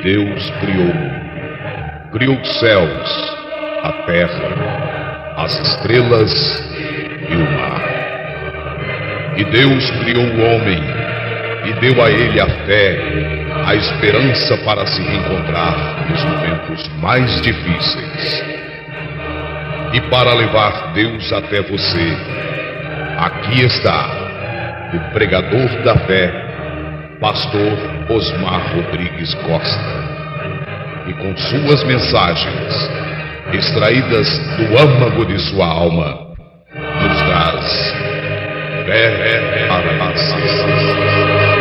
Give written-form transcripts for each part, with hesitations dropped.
Deus criou os céus, a terra, as estrelas e o mar. E Deus criou o homem e deu a ele a fé, a esperança para se reencontrar nos momentos mais difíceis. E para levar Deus até você, aqui está o pregador da fé, Pastor Osmar Rodrigues Costa, e com suas mensagens, extraídas do âmago de sua alma, nos traz fé para nascer.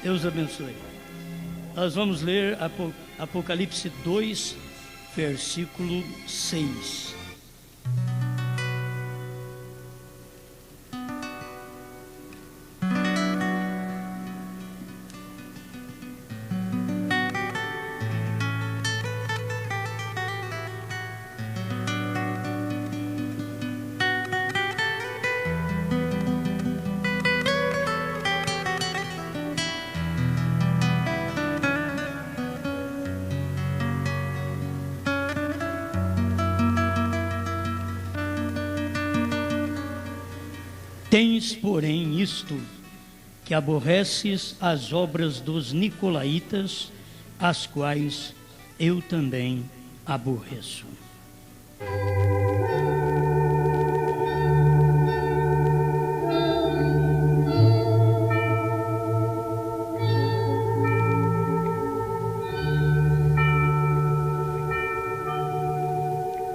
Deus abençoe. Nós vamos ler Apocalipse 2, versículo 6. Tens, porém, isto, que aborreces as obras dos nicolaítas, as quais eu também aborreço.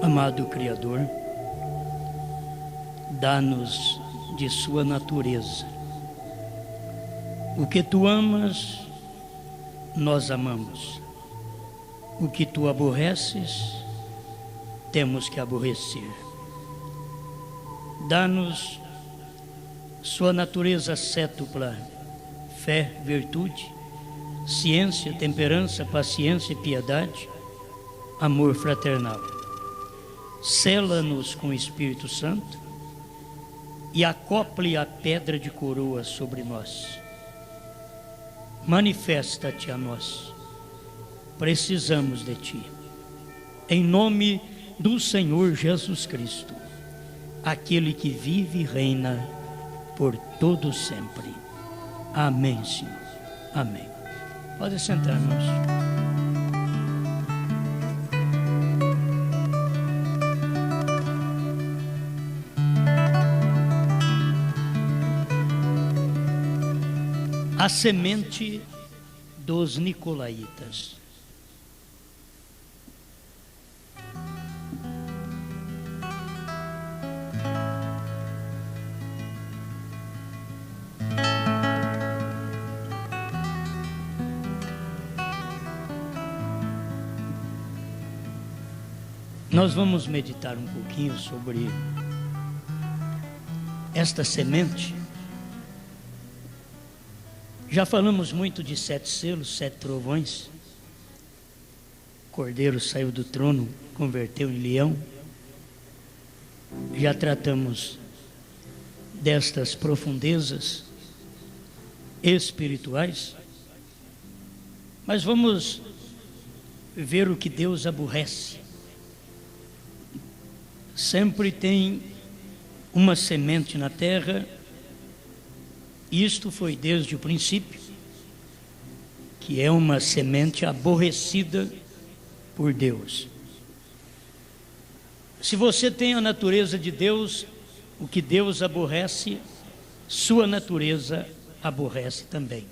Amado Criador, dá-nos de sua natureza. O que tu amas, nós amamos. O que tu aborreces, temos que aborrecer. Dá-nos sua natureza cétupla: fé, virtude, ciência, temperança, paciência e piedade, amor fraternal. Sela-nos com o Espírito Santo e acople a pedra de coroa sobre nós. Manifesta-te a nós. Precisamos de ti. Em nome do Senhor Jesus Cristo, aquele que vive e reina por todo sempre. Amém, Senhor. Amém. Pode sentar, irmãos. A semente dos nicolaítas. Nós vamos meditar um pouquinho sobre esta semente. Já falamos muito de 7 selos, 7 trovões. Cordeiro saiu do trono, converteu em leão. Já tratamos destas profundezas espirituais. Mas vamos ver o que Deus aborrece. Sempre tem uma semente na terra. Isto foi desde o princípio, que é uma semente aborrecida por Deus. Se você tem a natureza de Deus, o que Deus aborrece, sua natureza aborrece também.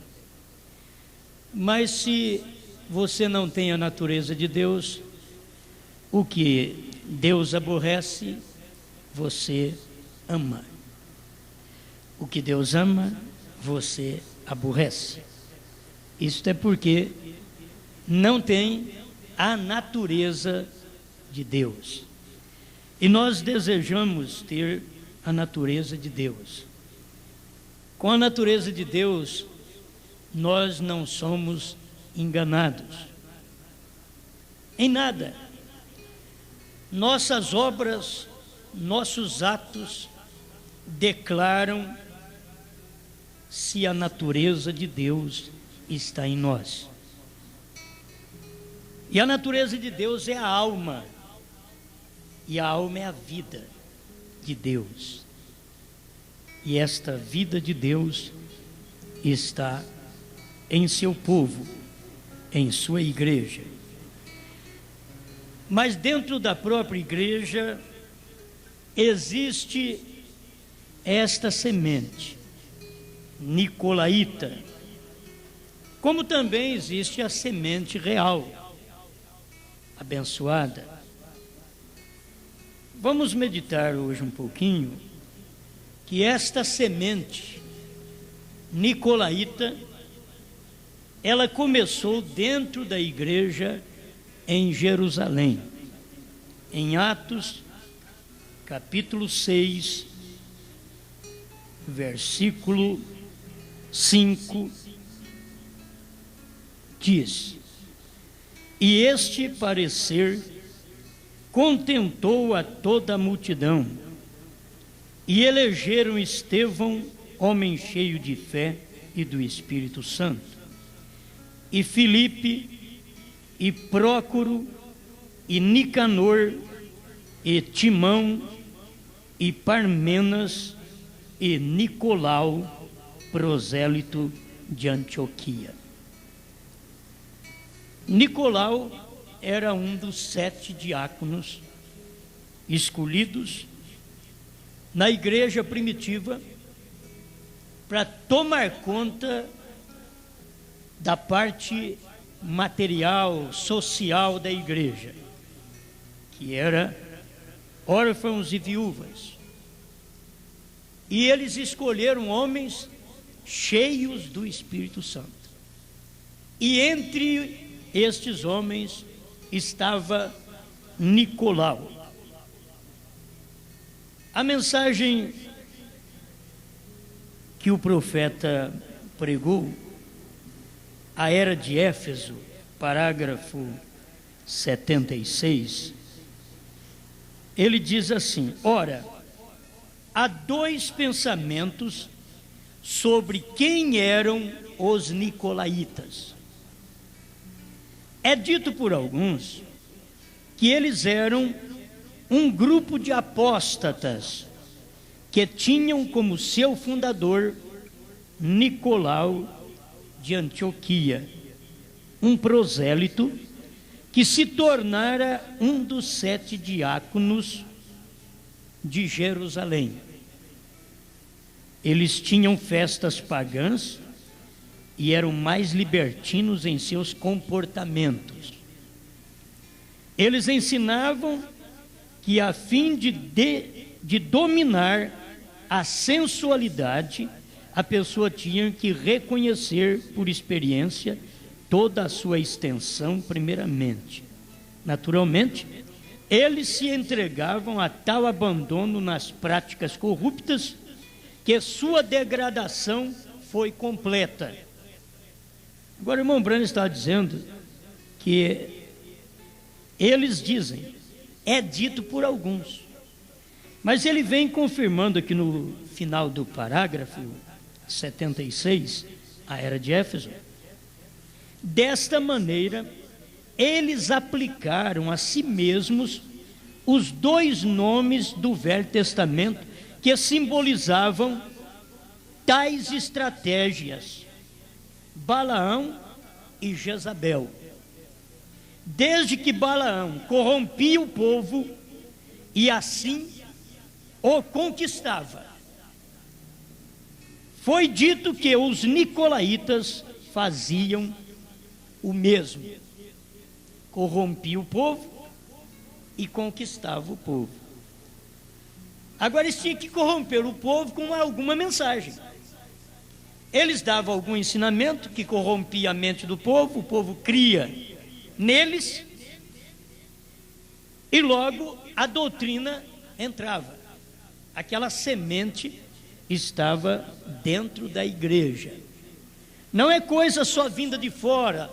Mas se você não tem a natureza de Deus, o que Deus aborrece, você ama. O que Deus ama, você aborrece. Isto é porque não tem a natureza de Deus. E nós desejamos ter a natureza de Deus. Com a natureza de Deus, nós não somos enganados em nada. Nossas obras, nossos atos declaram se a natureza de Deus está em nós. E a natureza de Deus é a alma, e a alma é a vida de Deus. E esta vida de Deus está em seu povo, em sua igreja. Mas dentro da própria igreja existe esta semente nicolaíta, como também existe a semente real, abençoada. Vamos meditar hoje um pouquinho que esta semente nicolaíta, ela começou dentro da igreja em Jerusalém, em Atos, capítulo 6, versículo 5, diz: e este parecer contentou a toda a multidão, e elegeram Estevão, homem cheio de fé e do Espírito Santo, e Filipe, e Prócoro, e Nicanor, e Timão, e Parmenas, e Nicolau, prosélito de Antioquia. Nicolau era um dos 7 diáconos escolhidos na igreja primitiva para tomar conta da parte material, social da igreja, que era órfãos e viúvas. E eles escolheram homens cheios do Espírito Santo. E entre estes homens estava Nicolau. A mensagem que o profeta pregou, a era de Éfeso, parágrafo 76, ele diz assim: ora, há 2 pensamentos sobre quem eram os nicolaítas. É dito por alguns que eles eram um grupo de apóstatas que tinham como seu fundador Nicolau de Antioquia, um prosélito que se tornara um dos 7 diáconos de Jerusalém. Eles tinham festas pagãs e eram mais libertinos em seus comportamentos. Eles ensinavam que, a fim de dominar a sensualidade, a pessoa tinha que reconhecer por experiência toda a sua extensão primeiramente. Naturalmente, eles se entregavam a tal abandono nas práticas corruptas que sua degradação foi completa. Agora, o irmão Brano está dizendo que eles dizem, é dito por alguns, mas ele vem confirmando aqui no final do parágrafo 76, a era de Éfeso. Desta maneira, eles aplicaram a si mesmos os 2 nomes do Velho Testamento que simbolizavam tais estratégias: Balaão e Jezabel. Desde que Balaão corrompia o povo e assim o conquistava, foi dito que os nicolaítas faziam o mesmo: corrompia o povo e conquistava o povo. Agora eles tinham que corromper o povo com alguma mensagem. Eles davam algum ensinamento que corrompia a mente do povo, o povo cria neles, e logo a doutrina entrava. Aquela semente estava dentro da igreja. Não é coisa só vinda de fora,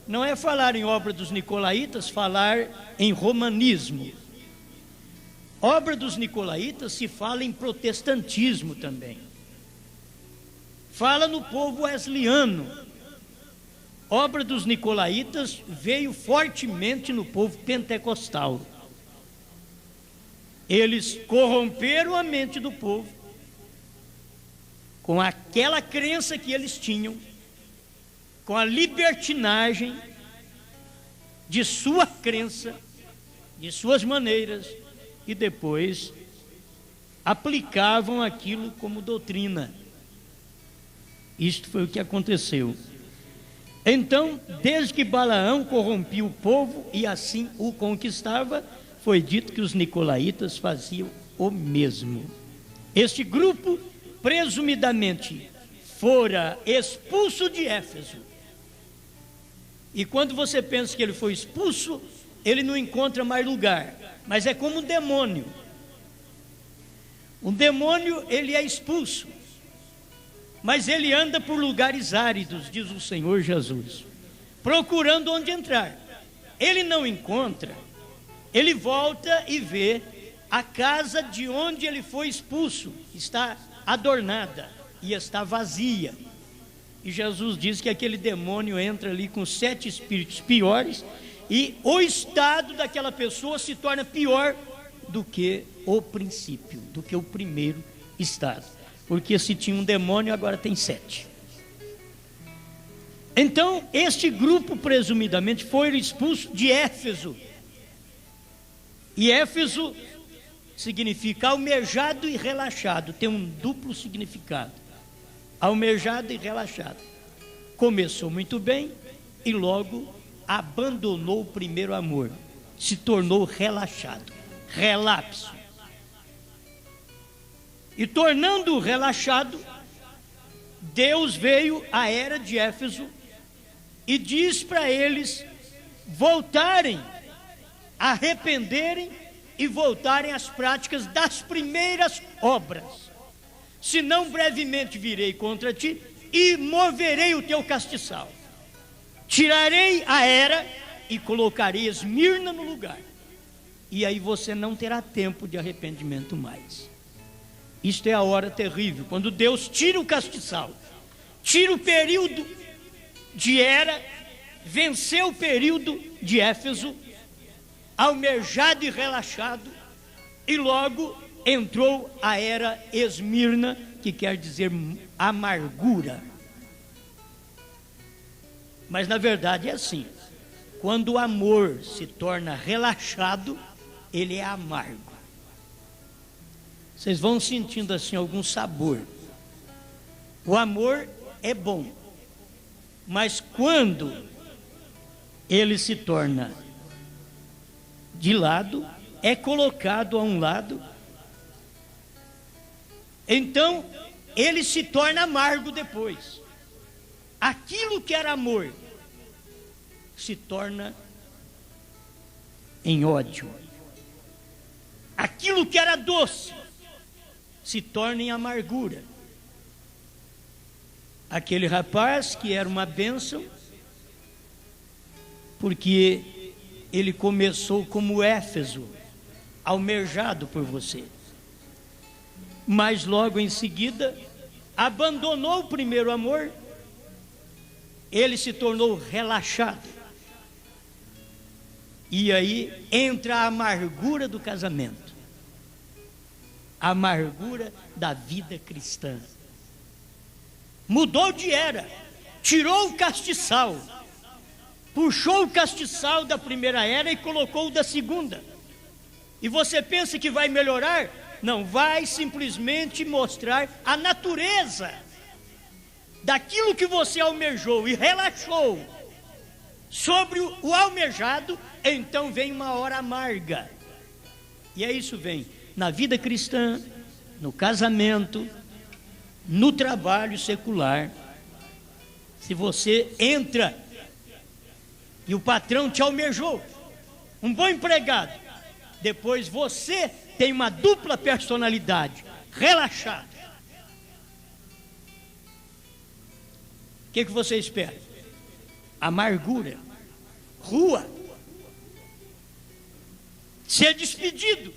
não é falar em obra dos nicolaítas, falar em romanismo. Obra dos nicolaítas se fala em protestantismo também. Fala no povo wesleyano. Obra dos nicolaítas veio fortemente no povo pentecostal. Eles corromperam a mente do povo com aquela crença que eles tinham, com a libertinagem de sua crença, de suas maneiras, e depois aplicavam aquilo como doutrina. Isto foi o que aconteceu. Então, desde que Balaão corrompia o povo e assim o conquistava, foi dito que os nicolaítas faziam o mesmo. Este grupo, presumidamente, fora expulso de Éfeso. E quando você pensa que ele foi expulso, ele não encontra mais lugar, mas é como um demônio. Um demônio, ele é expulso, mas ele anda por lugares áridos, diz o Senhor Jesus, procurando onde entrar. Ele não encontra, ele volta e vê a casa de onde ele foi expulso, está adornada e está vazia. E Jesus diz que aquele demônio entra ali com 7 espíritos piores, e o estado daquela pessoa se torna pior do que o princípio, do que o primeiro estado. Porque se tinha um demônio, agora tem 7. Então, este grupo, presumidamente, foi expulso de Éfeso. E Éfeso significa almejado e relaxado, tem um duplo significado. Almejado e relaxado. Começou muito bem e logo abandonou o primeiro amor, se tornou relaxado, relapso. E tornando relaxado, Deus veio à era de Éfeso e diz para eles voltarem, arrependerem e voltarem às práticas das primeiras obras. Senão brevemente virei contra ti e moverei o teu castiçal. Tirarei a era e colocarei Esmirna no lugar. E aí você não terá tempo de arrependimento mais. Isto é a hora terrível, quando Deus tira o castiçal, tira o período de era, venceu o período de Éfeso, almejado e relaxado, e logo entrou a era Esmirna, que quer dizer amargura. Mas na verdade é assim, quando o amor se torna relaxado, ele é amargo. Vocês vão sentindo assim algum sabor. O amor é bom, mas quando ele se torna de lado, é colocado a um lado, então ele se torna amargo depois. Aquilo que era amor se torna em ódio. Aquilo que era doce se torna em amargura. Aquele rapaz que era uma bênção, porque ele começou como Éfeso, almejado por você, mas logo em seguida abandonou o primeiro amor, ele se tornou relaxado, e aí entra a amargura do casamento, a amargura da vida cristã. Mudou de era, tirou o castiçal, puxou o castiçal da primeira era e colocou o da segunda. E você pensa que vai melhorar? Não, vai simplesmente mostrar a natureza daquilo que você almejou e relaxou sobre o almejado. Então vem uma hora amarga. E é isso, vem na vida cristã, no casamento, no trabalho secular, se você entra e o patrão te almejou, um bom empregado, depois você tem uma dupla personalidade, relaxado, o que você espera? Amargura, rua, ser despedido.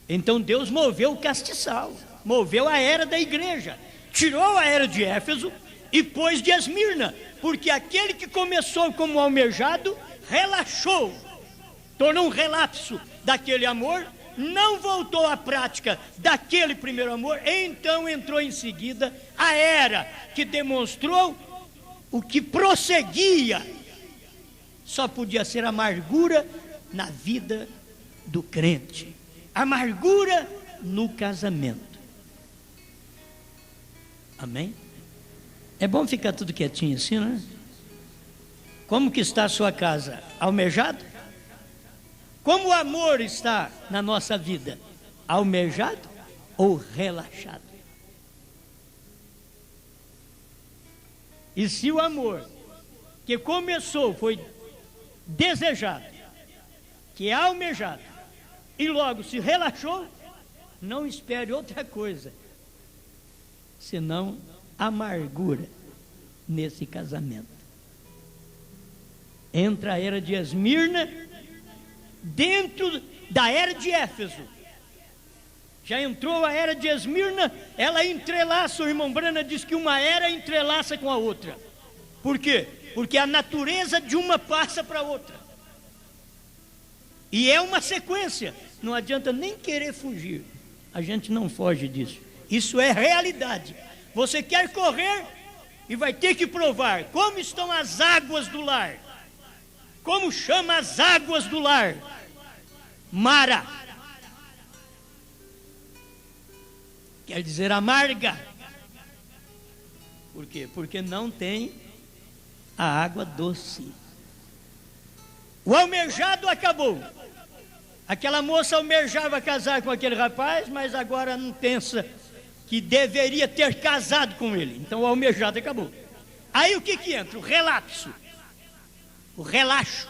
Então Deus moveu o castiçal, moveu a era da igreja, tirou a era de Éfeso e pôs de Esmirna, porque aquele que começou como almejado relaxou, tornou um relapso daquele amor, não voltou à prática daquele primeiro amor, então entrou em seguida a era que demonstrou o que prosseguia. Só podia ser amargura na vida do crente, amargura no casamento. Amém? É bom ficar tudo quietinho assim, né? Como que está a sua casa? Almejado? Como o amor está na nossa vida? Almejado ou relaxado? E se o amor que começou foi desejado, que é almejado, e logo se relaxou, não espere outra coisa, senão amargura nesse casamento. Entra a era de Esmirna dentro da era de Éfeso. Já entrou a era de Esmirna, ela entrelaça, o irmão Brana diz que uma era entrelaça com a outra. Por quê? Porque a natureza de uma passa para a outra. E é uma sequência, não adianta nem querer fugir. A gente não foge disso. Isso é realidade. Você quer correr e vai ter que provar como estão as águas do lar. Como chama as águas do lar? Mara. Quer dizer amarga. Por quê? Porque não tem a água doce. O almejado acabou. Aquela moça almejava casar com aquele rapaz, mas agora não pensa que deveria ter casado com ele. Então o almejado acabou. Aí o que entra? O relapso, o relaxo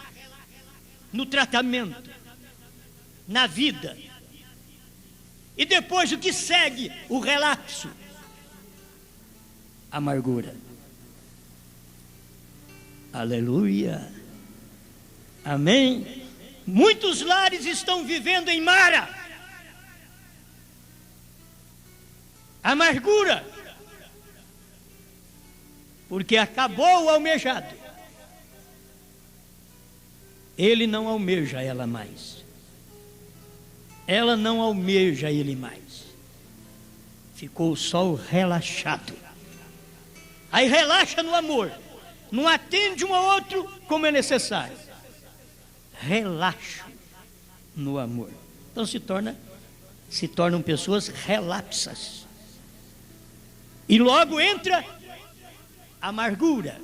no tratamento, na vida. E depois o que segue? O relapso, amargura. Aleluia. Amém. Muitos lares estão vivendo em Mara, amargura, porque acabou o almejado. Ele não almeja ela mais, ela não almeja ele mais, ficou só o relaxado. Aí relaxa no amor, não atende um ao outro como é necessário, relaxa no amor. Então se tornam pessoas relapsas. E logo entra a amargura,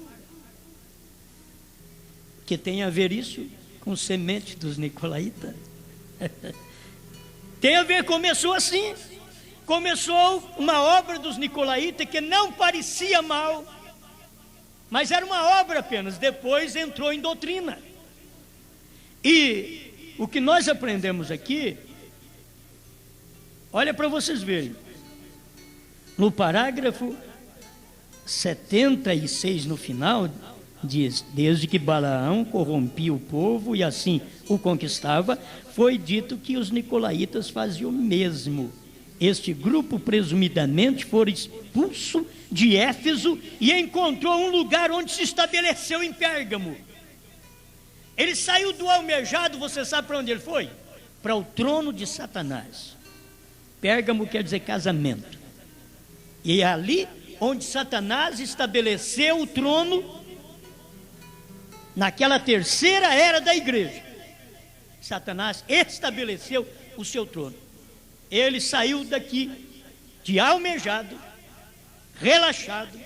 que tem a ver isso com semente dos nicolaítas. Tem a ver, começou assim. Começou uma obra dos nicolaítas que não parecia mal, mas era uma obra apenas. Depois entrou em doutrina. E o que nós aprendemos aqui, olha para vocês verem, no parágrafo 76 no final, diz: desde que Balaão corrompia o povo e assim o conquistava, foi dito que os nicolaítas faziam o mesmo. Este grupo presumidamente foi expulso de Éfeso e encontrou um lugar onde se estabeleceu em Pérgamo. Ele saiu do almejado, você sabe para onde ele foi? Para o trono de Satanás. Pérgamo quer dizer casamento. E é ali onde Satanás estabeleceu o trono, naquela terceira era da igreja. Satanás estabeleceu o seu trono. Ele saiu daqui de almejado, relaxado,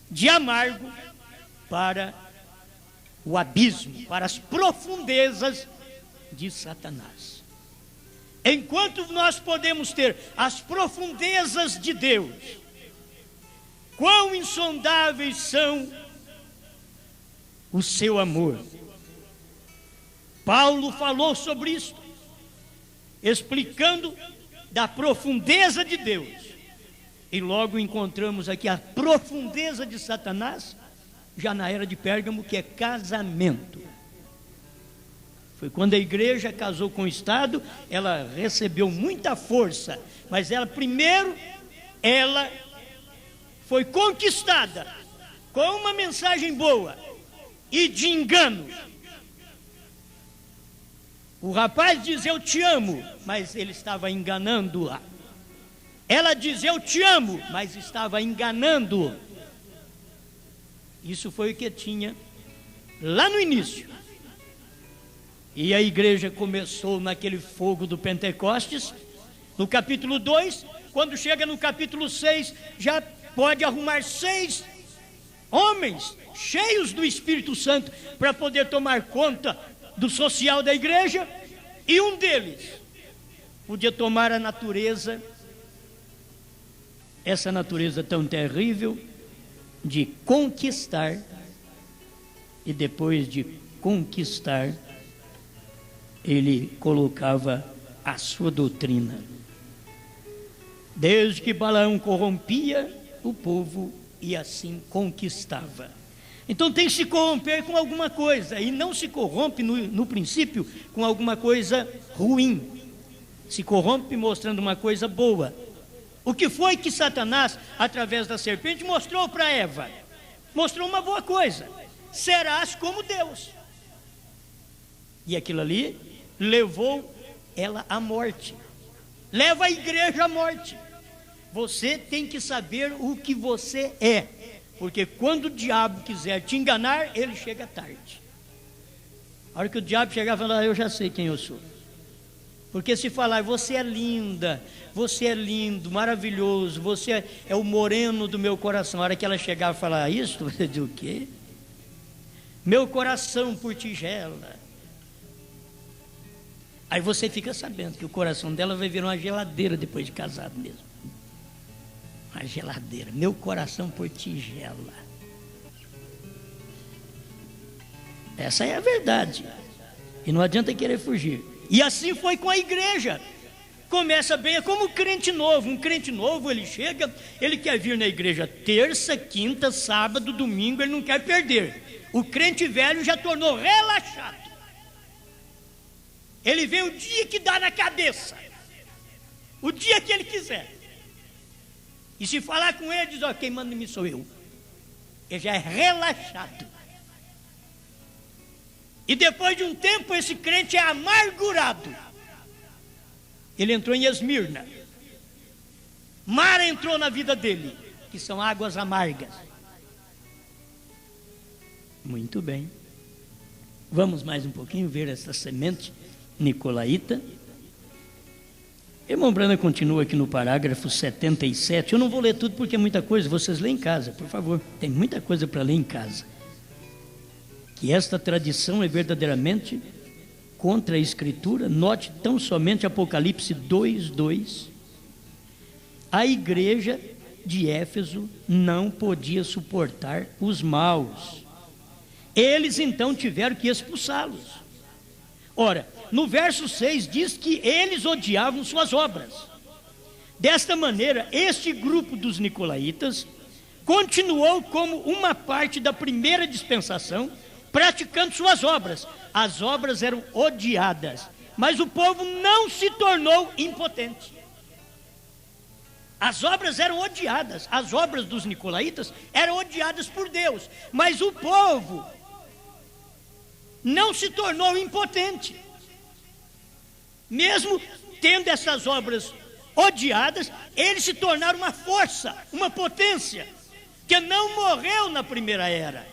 de amargo, para o abismo, para as profundezas de Satanás. Enquanto nós podemos ter as profundezas de Deus, quão insondáveis são o seu amor. Paulo falou sobre isso, explicando da profundeza de Deus. E logo encontramos aqui a profundeza de Satanás, já na era de Pérgamo, que é casamento. Foi quando a igreja casou com o Estado, ela recebeu muita força, mas ela primeiro, ela foi conquistada com uma mensagem boa e de engano. O rapaz diz eu te amo, mas ele estava enganando-a. Ela diz eu te amo, mas estava enganando-o. Isso foi o que tinha lá no início. E a igreja começou naquele fogo do Pentecostes, no capítulo 2, quando chega no capítulo 6, já pode arrumar 6 homens cheios do Espírito Santo para poder tomar conta do social da igreja, e um deles podia tomar a natureza, essa natureza tão terrível de conquistar, e depois de conquistar, ele colocava a sua doutrina. Desde que Balaão corrompia o povo e assim conquistava. Então tem que se corromper com alguma coisa, e não se corrompe no princípio com alguma coisa ruim, se corrompe mostrando uma coisa boa. O que foi que Satanás, através da serpente, mostrou para Eva? Mostrou uma boa coisa: serás como Deus. E aquilo ali levou ela à morte, leva a igreja à morte. Você tem que saber o que você é, porque quando o diabo quiser te enganar, ele chega tarde. A hora que o diabo chegar e falar, eu já sei quem eu sou. Porque se falar, você é linda, você é lindo, maravilhoso, você é o moreno do meu coração. A hora que ela chegar e falar isso, você diz o quê? Meu coração por tigela. Aí você fica sabendo que o coração dela vai virar uma geladeira depois de casado mesmo. Uma geladeira, meu coração por tigela. Essa é a verdade. E não adianta querer fugir. E assim foi com a igreja. Começa bem, é como um crente novo. Um crente novo, ele chega, ele quer vir na igreja terça, quinta, sábado, domingo, ele não quer perder. O crente velho já tornou relaxado. Ele vem o dia que dá na cabeça, o dia que ele quiser. E se falar com ele, diz, ó, quem manda em mim sou eu. Ele já é relaxado. E depois de um tempo, esse crente é amargurado. Ele entrou em Esmirna. Mara entrou na vida dele, que são águas amargas. Muito bem. Vamos mais um pouquinho ver essa semente nicolaíta. Irmão Brana continua aqui no parágrafo 77. Eu não vou ler tudo porque é muita coisa, vocês lêem em casa, por favor. Tem muita coisa para ler em casa. Que esta tradição é verdadeiramente contra a Escritura. Note tão somente Apocalipse 2:2. A igreja de Éfeso não podia suportar os maus. Eles então tiveram que expulsá-los. Ora, no verso 6 diz que eles odiavam suas obras. Desta maneira, este grupo dos nicolaítas continuou como uma parte da primeira dispensação, praticando suas obras. As obras eram odiadas, mas o povo não se tornou impotente. As obras eram odiadas, as obras dos nicolaítas eram odiadas por Deus, mas o povo não se tornou impotente. Mesmo tendo essas obras odiadas, eles se tornaram uma força, uma potência, que não morreu na primeira era.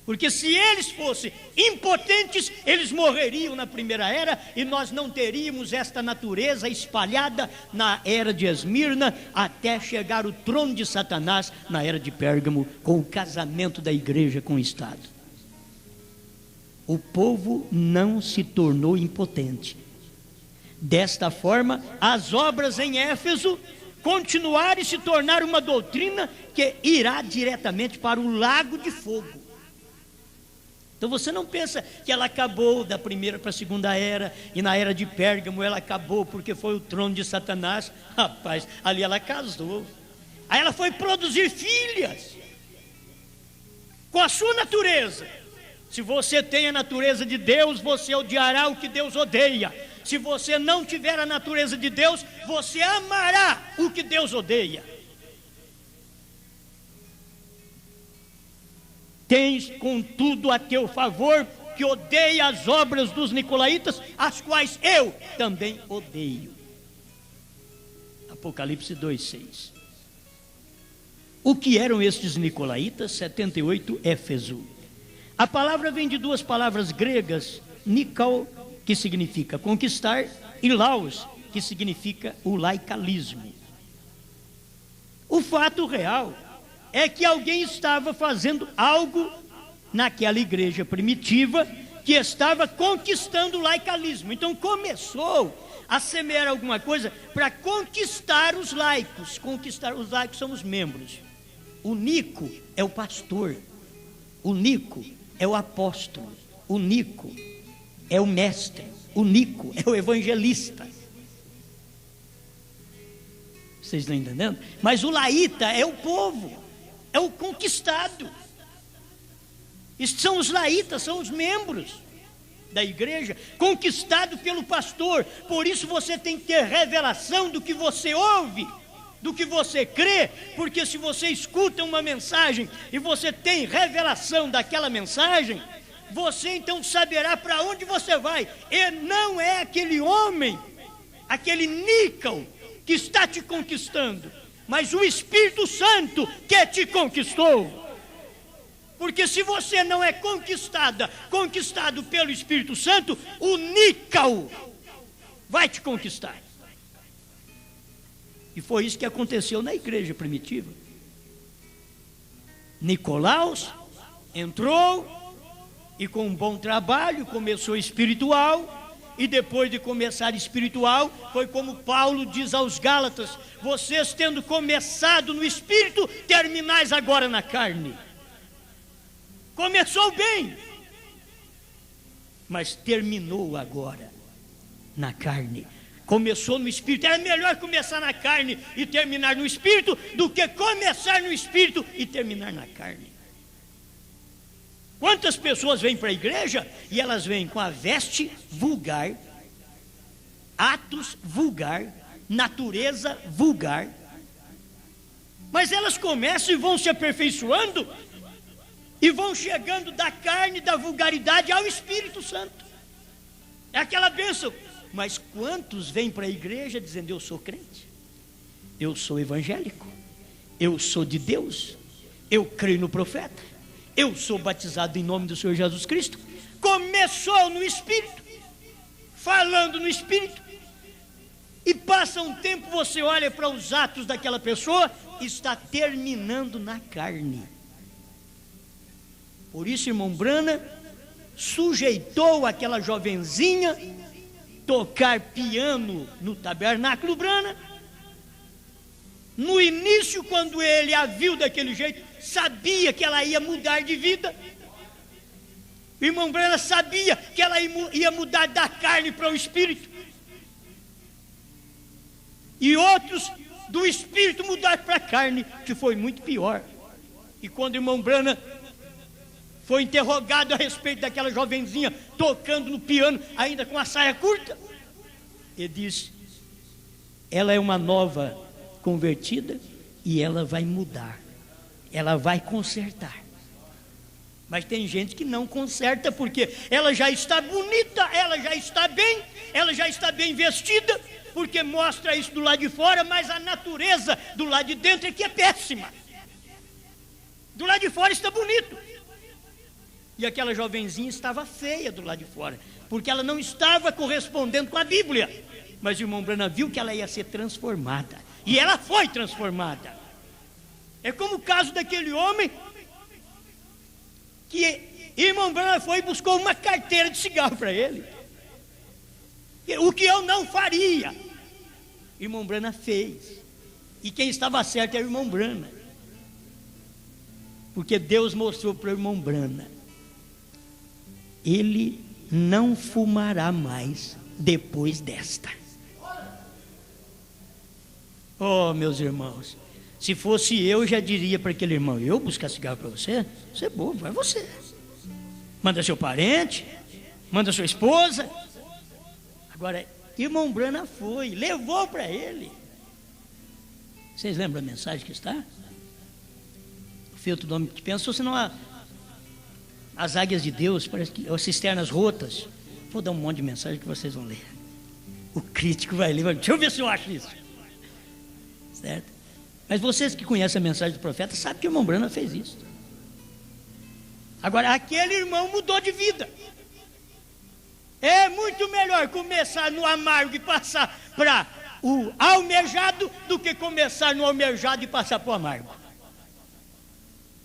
Porque se eles fossem impotentes, eles morreriam na primeira era, e nós não teríamos esta natureza espalhada na era de Esmirna, até chegar o trono de Satanás na era de Pérgamo, com o casamento da igreja com o Estado. o povo não se tornou impotente. Desta forma, as obras em Éfeso continuaram e se tornaram uma doutrina que irá diretamente para o lago de fogo. Então você não pensa que ela acabou da primeira para a segunda era, e na era de Pérgamo ela acabou porque foi o trono de Satanás. Rapaz, ali ela casou. Aí ela foi produzir filhas com a sua natureza. Se você tem a natureza de Deus, você odiará o que Deus odeia. Se você não tiver a natureza de Deus, você amará o que Deus odeia. Tens, contudo, a teu favor, que odeia as obras dos nicolaítas, as quais eu também odeio. Apocalipse 2:6. O que eram estes nicolaítas? 78, Éfeso. A palavra vem de duas palavras gregas, nikao, que significa conquistar, e laos, que significa o laicalismo. O fato real é que alguém estava fazendo algo naquela igreja primitiva que estava conquistando o laicalismo. Então começou a semear alguma coisa para conquistar os laicos. Conquistar os laicos são os membros. O Nico é o pastor, o Nico é o apóstolo, o Nico é o mestre, o Nico é o evangelista. Vocês estão entendendo? Mas o laíta é o povo, é o conquistado. Estes são os laítas, são os membros da igreja, conquistado pelo pastor. Por isso você tem que ter revelação do que você ouve, do que você crê, porque se você escuta uma mensagem e você tem revelação daquela mensagem, você então saberá para onde você vai. E não é aquele homem, aquele níquel que está te conquistando, mas o Espírito Santo que te conquistou. Porque se você não é conquistado pelo Espírito Santo, o níquel vai te conquistar. E foi isso que aconteceu na igreja primitiva. Nicolaus entrou e com um bom trabalho começou espiritual, e depois de começar espiritual, foi como Paulo diz aos Gálatas: vocês tendo começado no espírito, terminais agora na carne. Começou bem, mas terminou agora na carne. Começou no espírito. Era melhor começar na carne e terminar no espírito do que começar no espírito e terminar na carne. Quantas pessoas vêm para a igreja e elas vêm com a veste vulgar, atos vulgar, natureza vulgar, mas elas começam e vão se aperfeiçoando e vão chegando da carne, da vulgaridade ao Espírito Santo. É aquela bênção. Mas quantos vêm para a igreja dizendo: eu sou crente, eu sou evangélico, eu sou de Deus, eu creio no profeta, eu sou batizado em nome do Senhor Jesus Cristo. Começou no Espírito, falando no Espírito, e passa um tempo, você olha para os atos daquela pessoa, está terminando na carne. Por isso, irmão Brana sujeitou aquela jovenzinha tocar piano no tabernáculo Brana. No início, quando ele a viu daquele jeito, sabia que ela ia mudar de vida. O irmão Brana sabia que ela ia mudar da carne para o espírito, e outros do espírito mudar para a carne, que foi muito pior. E quando o irmão Brana foi interrogado a respeito daquela jovenzinha tocando no piano, ainda com a saia curta, ele disse: ela é uma nova convertida e ela vai mudar, ela vai consertar. Mas tem gente que não conserta, porque ela já está bonita, ela já está bem, ela já está bem vestida, porque mostra isso do lado de fora, mas a natureza do lado de dentro é que é péssima. Do lado de fora está bonito, e aquela jovenzinha estava feia do lado de fora, porque ela não estava correspondendo com a Bíblia. Mas o irmão Brana viu que ela ia ser transformada, e ela foi transformada. É como o caso daquele homem que Irmão Branham foi e buscou uma carteira de cigarro para ele. O que eu não faria, irmão Branham fez. E quem estava certo era o irmão Branham. Porque Deus mostrou para o irmão Branham: ele não fumará mais depois desta. Oh, meus irmãos, se fosse eu já diria para aquele irmão: eu buscar cigarro para você? Você é bobo, vai você. Manda seu parente, manda sua esposa. Agora, irmão Branham foi, levou para ele. Vocês lembram a mensagem que está? O filtro do homem que pensa, senão as águias de Deus, parece que as cisternas rotas. Vou dar um monte de mensagem que vocês vão ler. O crítico vai ler, deixa eu ver se eu acho isso. Certo? Mas vocês que conhecem a mensagem do profeta sabem que o irmão Branham fez isso. Agora, aquele irmão mudou de vida. É muito melhor começar no amargo e passar para o almejado do que começar no almejado e passar para o amargo.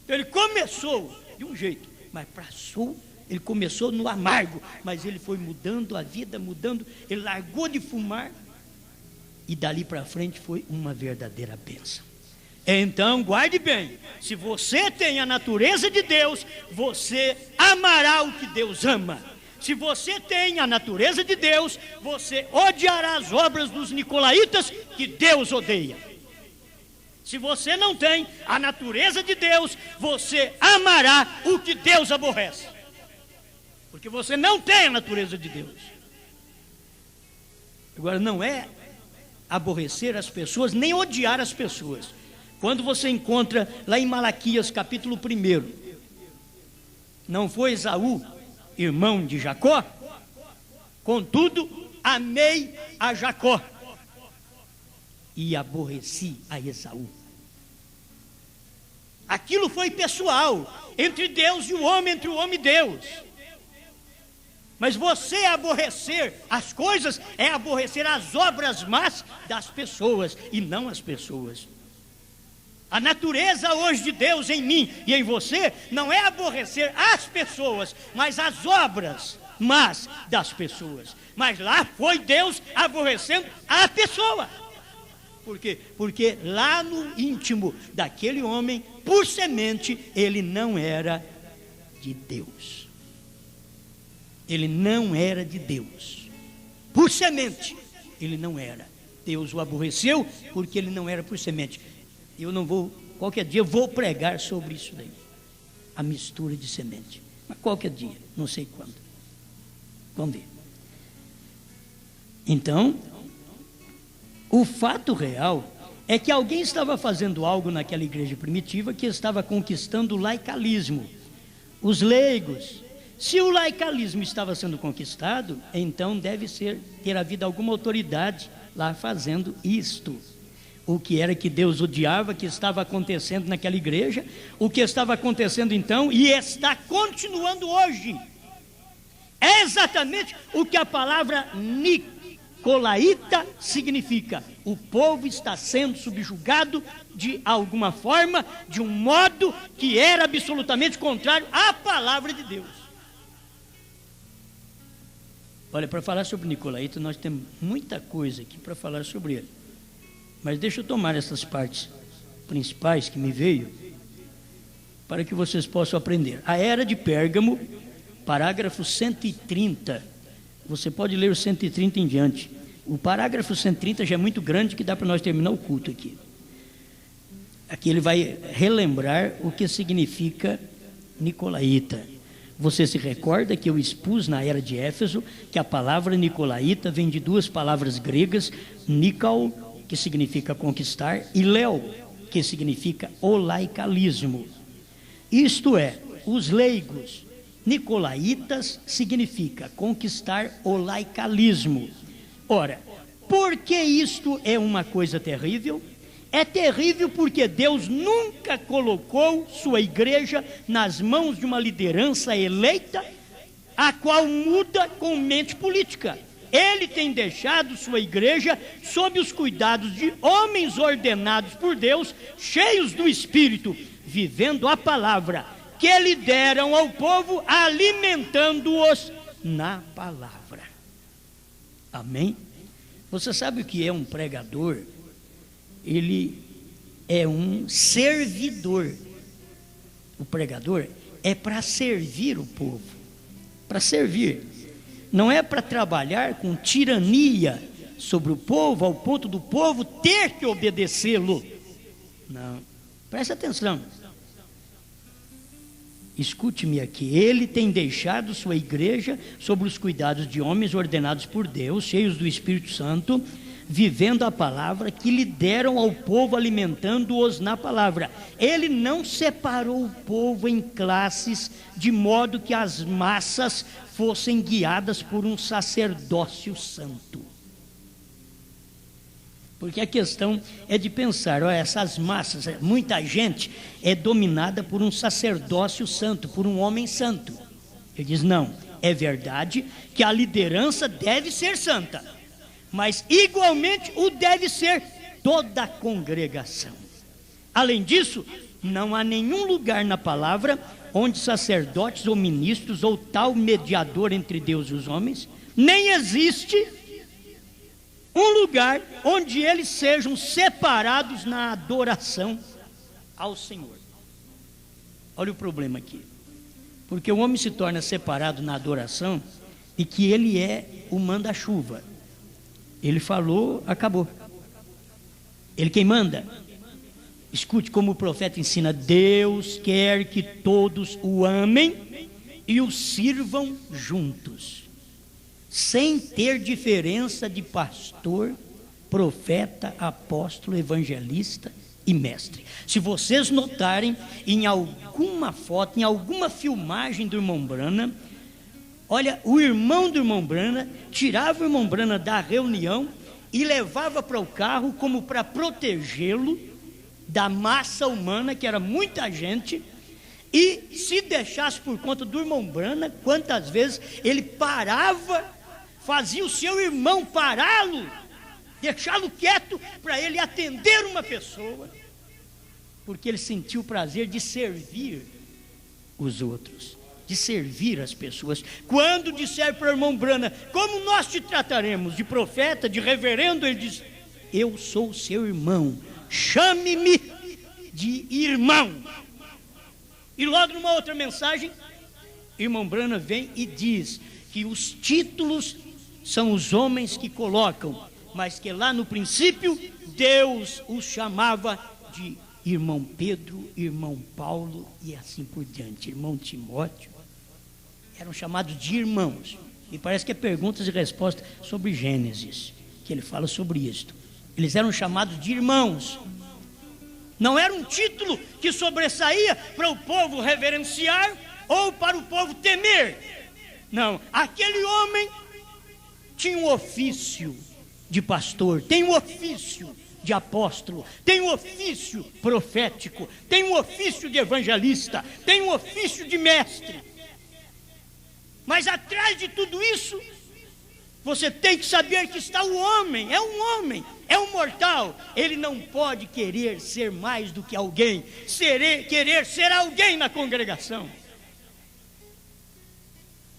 Ele começou de um jeito, mas passou, ele começou no amargo, mas ele foi mudando a vida, mudando, ele largou de fumar e dali para frente foi uma verdadeira bênção. Então, guarde bem, se você tem a natureza de Deus, você amará o que Deus ama. Se você tem a natureza de Deus, você odiará as obras dos nicolaítas que Deus odeia. Se você não tem a natureza de Deus, você amará o que Deus aborrece. Porque você não tem a natureza de Deus. Agora, não é aborrecer as pessoas, nem odiar as pessoas. Quando você encontra lá em Malaquias capítulo 1, não foi Esaú irmão de Jacó? Contudo, amei a Jacó e aborreci a Esaú. Aquilo foi pessoal, entre Deus e o homem, entre o homem e Deus. Mas você aborrecer as coisas é aborrecer as obras más das pessoas e não as pessoas. A natureza hoje de Deus em mim e em você não é aborrecer as pessoas, mas as obras más das pessoas. Mas lá foi Deus aborrecendo a pessoa. Por quê? Porque lá no íntimo daquele homem, por semente, ele não era de Deus. Ele não era de Deus. Por semente, ele não era. Deus o aborreceu porque ele não era por semente. Eu não vou, qualquer dia eu vou pregar sobre isso daí. A mistura de semente. Mas qualquer dia, não sei quando. Vamos ver. Então, o fato real é que alguém estava fazendo algo naquela igreja primitiva que estava conquistando o laicalismo. Os leigos. Se o laicalismo estava sendo conquistado, então deve ter havido alguma autoridade lá fazendo isto. O que era que Deus odiava, que estava acontecendo naquela igreja, o que estava acontecendo então e está continuando hoje. É exatamente o que a palavra nicolaíta significa. O povo está sendo subjugado de alguma forma, de um modo que era absolutamente contrário à palavra de Deus. Olha, para falar sobre nicolaíta, nós temos muita coisa aqui para falar sobre ele. Mas deixa eu tomar essas partes principais que me veio, para que vocês possam aprender. A era de Pérgamo, parágrafo 130. Você pode ler o 130 em diante. O parágrafo 130 já é muito grande, que dá para nós terminar o culto aqui. Aqui ele vai relembrar o que significa nicolaíta. Você se recorda que eu expus na era de Éfeso que a palavra nicolaíta vem de duas palavras gregas, nikao, que significa conquistar, e leo, que significa o laicalismo. Isto é, os leigos. Nicolaítas significa conquistar o laicalismo. Ora, por que isto é uma coisa terrível? É terrível porque Deus nunca colocou sua igreja nas mãos de uma liderança eleita, a qual muda com mente política. Ele tem deixado sua igreja sob os cuidados de homens ordenados por Deus, cheios do Espírito, vivendo a palavra que lhe deram ao povo, alimentando-os na palavra. Amém? Você sabe o que é um pregador? Ele é um servidor. O pregador é para servir o povo, para servir. Não é para trabalhar com tirania sobre o povo, ao ponto do povo ter que obedecê-lo. Não, preste atenção. Escute-me aqui. Ele tem deixado sua igreja sob os cuidados de homens ordenados por Deus, cheios do Espírito Santo, vivendo a palavra que lhe deram ao povo, alimentando-os na palavra. Ele não separou o povo em classes, de modo que as massas fossem guiadas por um sacerdócio santo. Porque a questão é de pensar, olha, essas massas, muita gente é dominada por um sacerdócio santo, por um homem santo. Ele diz, não, é verdade que a liderança deve ser santa, mas igualmente o deve ser toda a congregação. Além disso, não há nenhum lugar na palavra onde sacerdotes ou ministros ou tal mediador entre Deus e os homens, nem existe um lugar onde eles sejam separados na adoração ao Senhor. Olha o problema aqui. Porque o homem se torna separado na adoração e que ele é o manda-chuva. Ele falou, acabou. Ele quem manda. Escute como o profeta ensina: Deus quer que todos o amem e o sirvam juntos, sem ter diferença de pastor, profeta, apóstolo, evangelista e mestre. Se vocês notarem em alguma foto, em alguma filmagem do irmão Brana, olha, o irmão do irmão Brana tirava o irmão Brana da reunião e levava para o carro como para protegê-lo da massa humana, que era muita gente. E se deixasse por conta do irmão Brana, quantas vezes ele parava, fazia o seu irmão pará-lo, deixá-lo quieto para ele atender uma pessoa, porque ele sentiu o prazer de servir os outros, de servir as pessoas. Quando disser para o irmão Brana, como nós te trataremos? De profeta, de reverendo? Ele diz, eu sou seu irmão, chame-me de irmão. E logo numa outra mensagem, irmão Brana vem e diz que os títulos são os homens que colocam, mas que lá no princípio Deus os chamava de irmão Pedro, irmão Paulo e assim por diante, irmão Timóteo. Eram chamados de irmãos. E parece que é perguntas e respostas sobre Gênesis, que ele fala sobre isto. Eles eram chamados de irmãos. Não era um título que sobressaía para o povo reverenciar ou para o povo temer. Não, aquele homem tinha um ofício de pastor, tem um ofício de apóstolo, tem um ofício profético, tem um ofício de evangelista, tem um ofício de mestre. Mas atrás de tudo isso, você tem que saber que está o homem, é um mortal. Ele não pode querer ser mais do que alguém, querer ser alguém na congregação.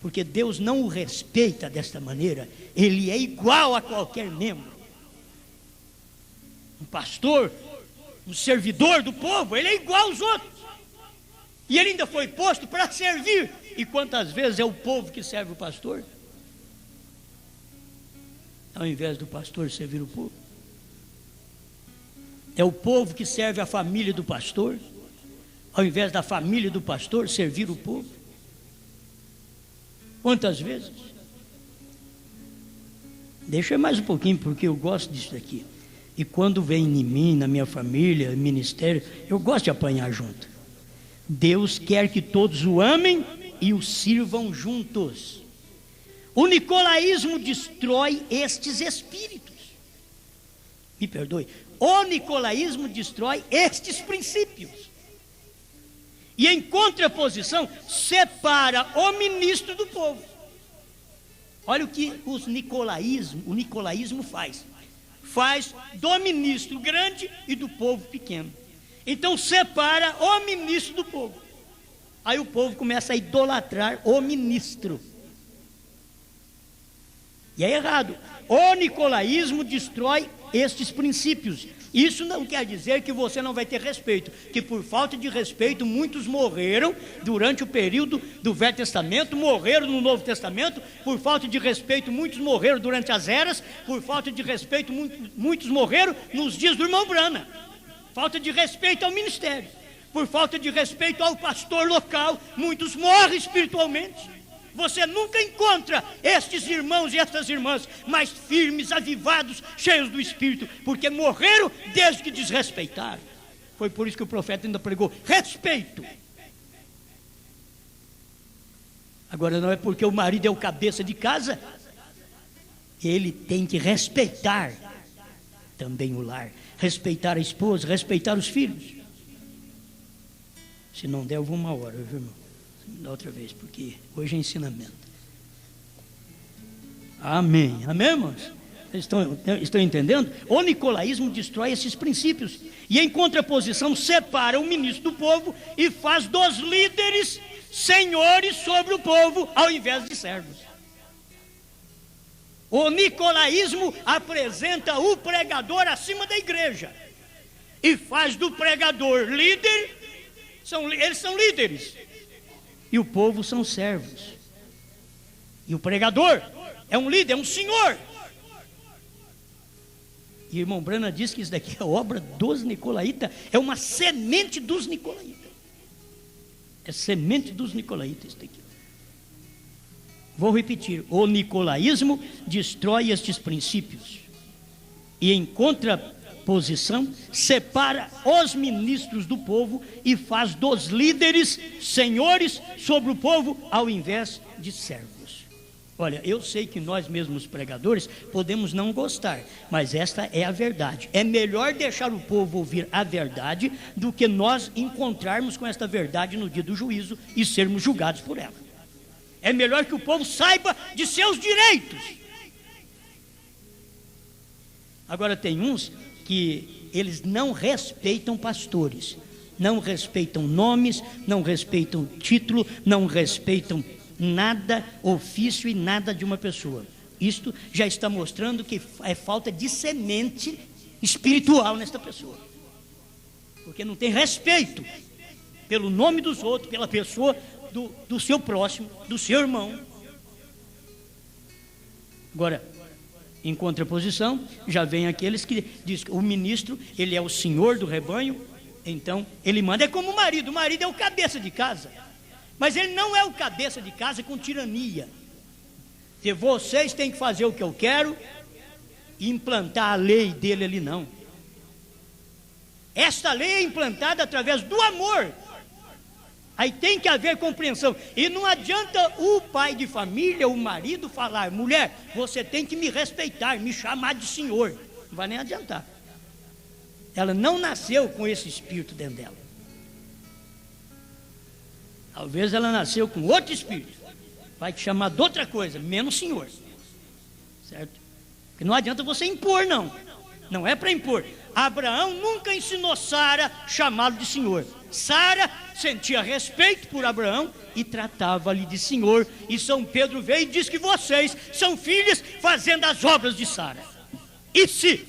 Porque Deus não o respeita desta maneira, ele é igual a qualquer membro. Um pastor, um servidor do povo, ele é igual aos outros. E ele ainda foi posto para servir. E quantas vezes é o povo que serve o pastor? Ao invés do pastor servir o povo. É o povo que serve a família do pastor, ao invés da família do pastor servir o povo. Quantas vezes? Deixa mais um pouquinho, porque eu gosto disso daqui. E quando vem em mim, na minha família, ministério, eu gosto de apanhar junto. Deus quer que todos o amem e o sirvam juntos. O nicolaísmo destrói estes espíritos. Me perdoe. O nicolaísmo destrói estes princípios. E em contraposição, separa o ministro do povo. Olha o que o nicolaísmo faz. Faz do ministro grande e do povo pequeno. Então separa o ministro do povo. Aí o povo começa a idolatrar o ministro. E é errado. O nicolaísmo destrói estes princípios. Isso não quer dizer que você não vai ter respeito, que por falta de respeito muitos morreram durante o período do Velho Testamento, morreram no Novo Testamento, por falta de respeito muitos morreram durante as eras, por falta de respeito muitos morreram nos dias do irmão Brana. Falta de respeito ao ministério, por falta de respeito ao pastor local, muitos morrem espiritualmente. Você nunca encontra estes irmãos e estas irmãs mais firmes, avivados, cheios do Espírito, porque morreram desde que desrespeitaram. Foi por isso que o profeta ainda pregou respeito. Agora, não é porque o marido é o cabeça de casa, ele tem que respeitar também o lar, respeitar a esposa, respeitar os filhos. Se não der, eu vou 1 hora, viu, irmão? Da outra vez, porque hoje é ensinamento. Amém, amém, irmãos? Estão entendendo? O nicolaísmo destrói esses princípios e, em contraposição, separa o ministro do povo e faz dos líderes senhores sobre o povo ao invés de servos. O nicolaísmo apresenta o pregador acima da igreja e faz do pregador líder. Eles são líderes e o povo são servos. E o pregador é um líder, é um senhor. E o irmão Brana diz que isso daqui é obra dos nicolaítas, é uma semente dos nicolaítas. É semente dos nicolaítas isso daqui. Vou repetir: o nicolaísmo destrói estes princípios e, em contraposição, separa os ministros do povo e faz dos líderes senhores sobre o povo ao invés de servos. Olha, eu sei que nós mesmos pregadores podemos não gostar, mas esta é a verdade. É melhor deixar o povo ouvir a verdade do que nós encontrarmos com esta verdade no dia do juízo e sermos julgados por ela. É melhor que o povo saiba de seus direitos. Agora, tem uns que eles não respeitam pastores, não respeitam nomes, não respeitam título, não respeitam nada, ofício e nada de uma pessoa. Isto já está mostrando que é falta de semente espiritual nesta pessoa, porque não tem respeito pelo nome dos outros, pela pessoa do seu próximo, do seu irmão. Agora, em contraposição, já vem aqueles que dizem que o ministro, ele é o senhor do rebanho, então ele manda. É como o marido é o cabeça de casa, mas ele não é o cabeça de casa com tirania. Se vocês têm que fazer o que eu quero e implantar a lei dele ali, não. Esta lei é implantada através do amor. Aí tem que haver compreensão. E não adianta o pai de família, o marido, falar: mulher, você tem que me respeitar, me chamar de senhor. Não vai nem adiantar. Ela não nasceu com esse espírito dentro dela. Talvez ela nasceu com outro espírito, vai te chamar de outra coisa, menos senhor. Certo? Porque não adianta você impor, não. Não é para impor. Abraão nunca ensinou Sara a chamá-lo de senhor. Sara sentia respeito por Abraão e tratava-lhe de senhor. E São Pedro veio e diz que vocês são filhas fazendo as obras de Sara. E se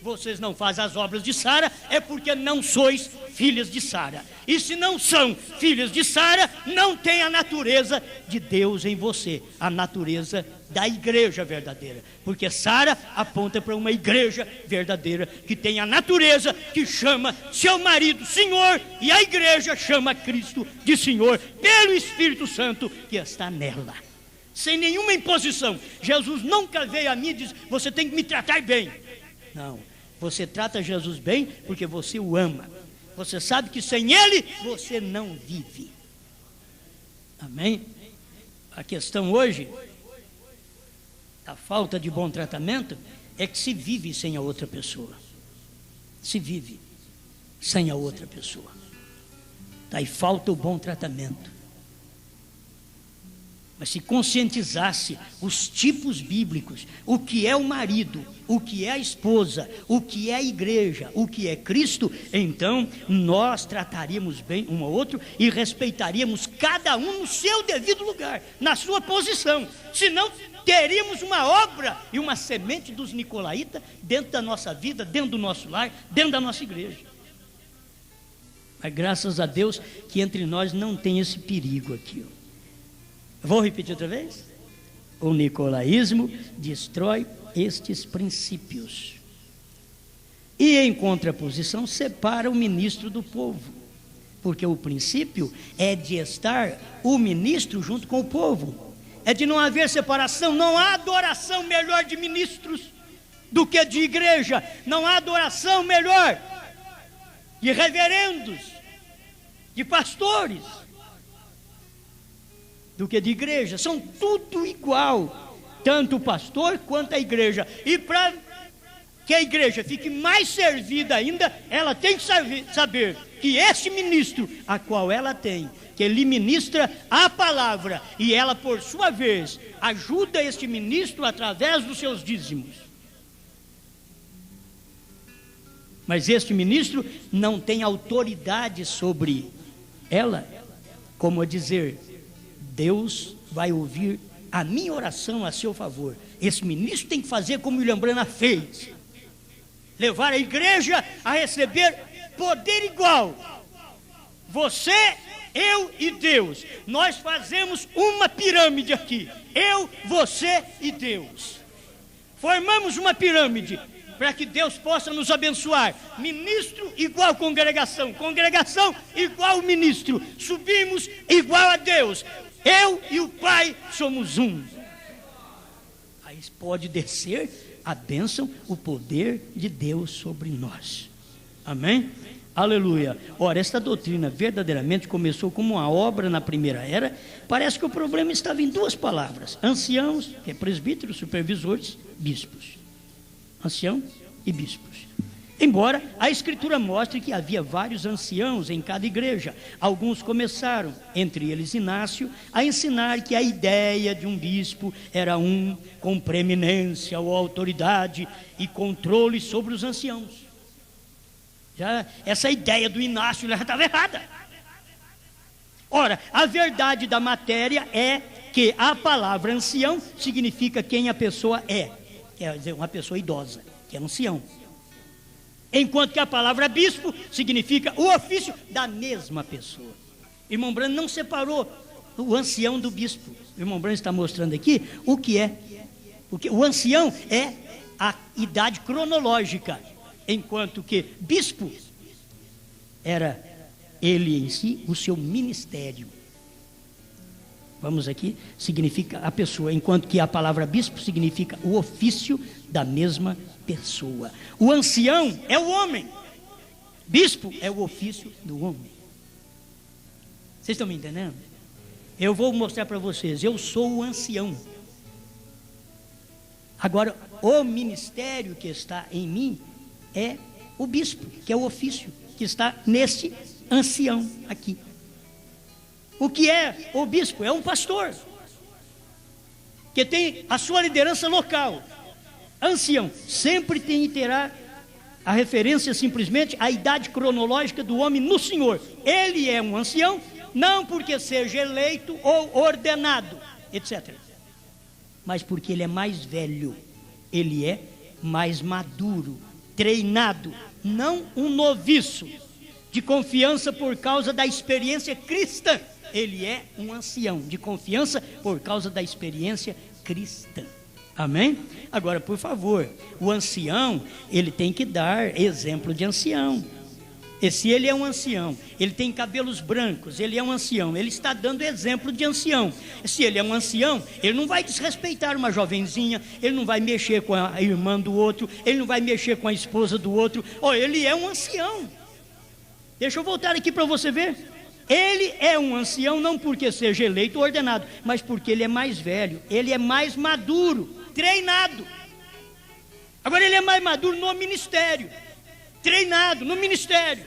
vocês não fazem as obras de Sara, é porque não sois filhas de Sara. E se não são filhas de Sara, não tem a natureza de Deus em você, a natureza da igreja verdadeira. Porque Sara aponta para uma igreja verdadeira, que tem a natureza que chama seu marido Senhor, e a igreja chama Cristo de Senhor, pelo Espírito Santo que está nela. Sem nenhuma imposição. Jesus nunca veio a mim e disse: você tem que me tratar bem. Não, você trata Jesus bem porque você o ama. Você sabe que sem Ele você não vive. Amém? A questão hoje, a falta de bom tratamento, é que se vive sem a outra pessoa. Se vive sem a outra pessoa. Daí falta o bom tratamento. mas se conscientizasse os tipos bíblicos, o que é o marido, o que é a esposa, o que é a igreja, o que é Cristo, então nós trataríamos bem um ao outro e respeitaríamos cada um no seu devido lugar, na sua posição. Senão teríamos uma obra e uma semente dos nicolaítas dentro da nossa vida, dentro do nosso lar, dentro da nossa igreja. Mas graças a Deus que entre nós não tem esse perigo aqui, ó. Vou repetir outra vez? O nicolaísmo destrói estes princípios. E em contraposição separa o ministro do povo. Porque o princípio é de estar o ministro junto com o povo. É de não haver separação. Não há adoração melhor de ministros do que de igreja. Não há adoração melhor de reverendos, de pastores, do que de igreja. São tudo igual, tanto o pastor quanto a igreja. E para que a igreja fique mais servida ainda, ela tem que saber que esse ministro, a qual ela tem, que ele ministra a palavra, e ela por sua vez ajuda este ministro através dos seus dízimos. Mas este ministro não tem autoridade sobre ela, como a dizer: Deus vai ouvir a minha oração a seu favor. Esse ministro tem que fazer como William Branham fez, levar a igreja a receber poder igual. Você, eu e Deus. Nós fazemos uma pirâmide aqui. Eu, você e Deus. Formamos uma pirâmide para que Deus possa nos abençoar. Ministro igual congregação, congregação igual ministro. Subimos igual a Deus. Eu e o Pai somos um. Aí pode descer a bênção, o poder de Deus sobre nós. Amém? Aleluia. Ora, esta doutrina verdadeiramente começou como uma obra na primeira era. Parece que o problema estava em duas palavras: anciãos, que é presbíteros, supervisores, bispos. Ancião e bispos. Embora a Escritura mostre que havia vários anciãos em cada igreja, alguns começaram, entre eles Inácio, a ensinar que a ideia de um bispo era um com preeminência ou autoridade e controle sobre os anciãos. Já essa ideia do Inácio já estava errada. Ora, a verdade da matéria é que a palavra ancião significa quem a pessoa é, quer dizer, uma pessoa idosa, que é ancião. Enquanto que a palavra bispo significa o ofício da mesma pessoa. Irmão Branham não separou o ancião do bispo. O irmão Branham está mostrando aqui o que é. Porque o ancião é a idade cronológica, enquanto que bispo era ele em si o seu ministério. Vamos aqui, significa a pessoa, enquanto que a palavra bispo significa o ofício da mesma pessoa. O ancião é o homem, bispo é o ofício do homem. Vocês estão me entendendo? Eu vou mostrar para vocês. Eu sou o ancião. Agora, o ministério que está em mim é o bispo, que é o ofício que está neste ancião aqui. O que é o bispo? É um pastor que tem a sua liderança local. Ancião sempre tem e terá a referência simplesmente à idade cronológica do homem no Senhor. Ele é um ancião, não porque seja eleito ou ordenado, etc., mas porque ele é mais velho, ele é mais maduro, treinado, não um noviço de confiança por causa da experiência cristã. Ele é um ancião de confiança por causa da experiência cristã. Amém? Agora, por favor, o ancião, ele tem que dar exemplo de ancião. E se ele é um ancião, ele tem cabelos brancos, ele é um ancião, ele está dando exemplo de ancião. Se ele é um ancião, ele não vai desrespeitar uma jovenzinha, ele não vai mexer com a irmã do outro, ele não vai mexer com a esposa do outro. Ele é um ancião. Deixa eu voltar aqui para você ver. Ele é um ancião não porque seja eleito ou ordenado, mas porque ele é mais velho, ele é mais maduro, treinado. Agora ele é mais maduro no ministério, treinado no ministério.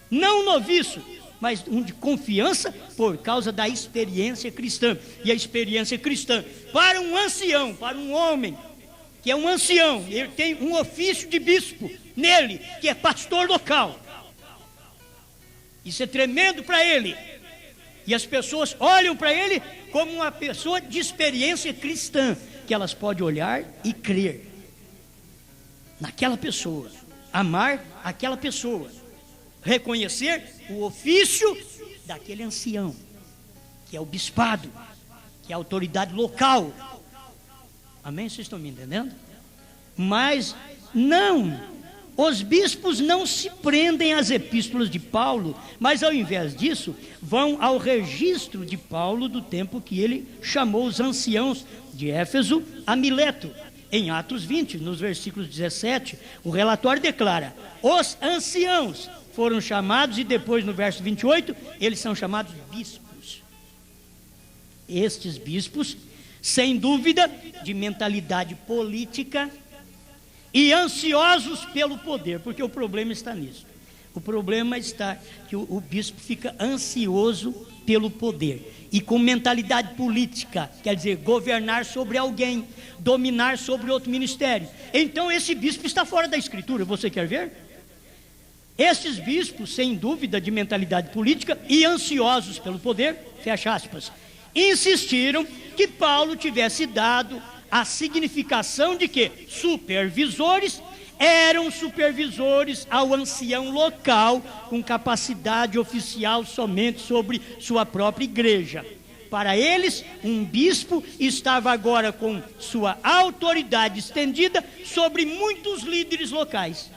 Não um noviço, mas um de confiança por causa da experiência cristã. E a experiência cristã, para um ancião, para um homem que é um ancião, ele tem um ofício de bispo nele, que é pastor local. Isso é tremendo para ele. E as pessoas olham para ele como uma pessoa de experiência cristã, que elas podem olhar e crer naquela pessoa, amar aquela pessoa, reconhecer o ofício daquele ancião, que é o bispado, que é a autoridade local. Amém? Vocês estão me entendendo? Mas não, os bispos não se prendem às epístolas de Paulo, mas ao invés disso, vão ao registro de Paulo do tempo que ele chamou os anciãos de Éfeso a Mileto. Em Atos 20, nos versículos 17, o relatório declara: os anciãos foram chamados, e depois no verso 28, eles são chamados bispos. Estes bispos, sem dúvida, de mentalidade política e ansiosos pelo poder, porque o problema está nisso. O problema está que o bispo fica ansioso pelo poder e com mentalidade política, quer dizer, governar sobre alguém, dominar sobre outro ministério. Então esse bispo está fora da Escritura. Você quer ver? Esses bispos, sem dúvida, de mentalidade política e ansiosos pelo poder, fecha aspas, insistiram que Paulo tivesse dado a significação de que supervisores eram supervisores ao ancião local com capacidade oficial somente sobre sua própria igreja. Para eles, um bispo estava agora com sua autoridade estendida sobre muitos líderes locais.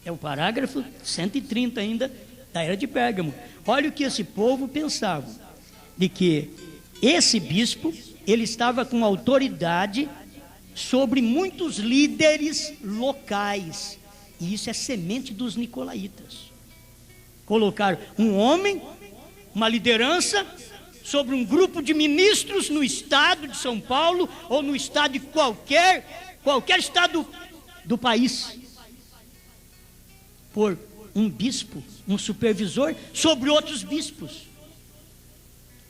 É o parágrafo 130 ainda da era de Pérgamo. Olha o que esse povo pensava, de que esse bispo, ele estava com autoridade sobre muitos líderes locais, e isso é semente dos nicolaítas. Colocar um homem, uma liderança, sobre um grupo de ministros no estado de São Paulo, ou no estado de qualquer estado do país, por um bispo, um supervisor sobre outros bispos.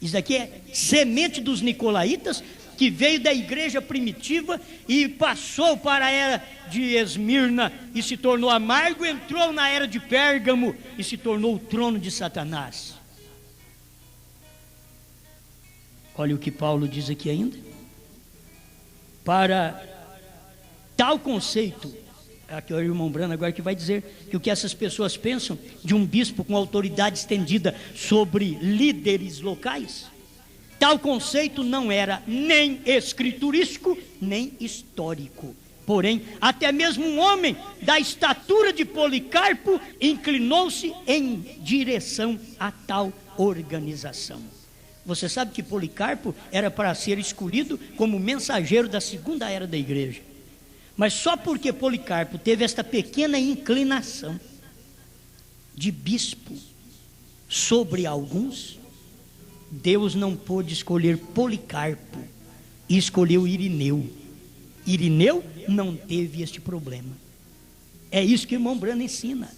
Isso aqui é semente dos nicolaítas, que veio da igreja primitiva e passou para a era de Esmirna e se tornou amargo, entrou na era de Pérgamo e se tornou o trono de Satanás. Olha o que Paulo diz aqui ainda. Para tal conceito, aqui é o irmão Brano agora que vai dizer que o que essas pessoas pensam de um bispo com autoridade estendida sobre líderes locais, tal conceito não era nem escriturístico, nem histórico. Porém, até mesmo um homem da estatura de Policarpo inclinou-se em direção a tal organização. Você sabe que Policarpo era para ser escolhido como mensageiro da segunda era da igreja. Mas só porque Policarpo teve esta pequena inclinação de bispo sobre alguns, Deus não pôde escolher Policarpo e escolheu Irineu. Irineu não teve este problema. É isso que o irmão Brano ensina.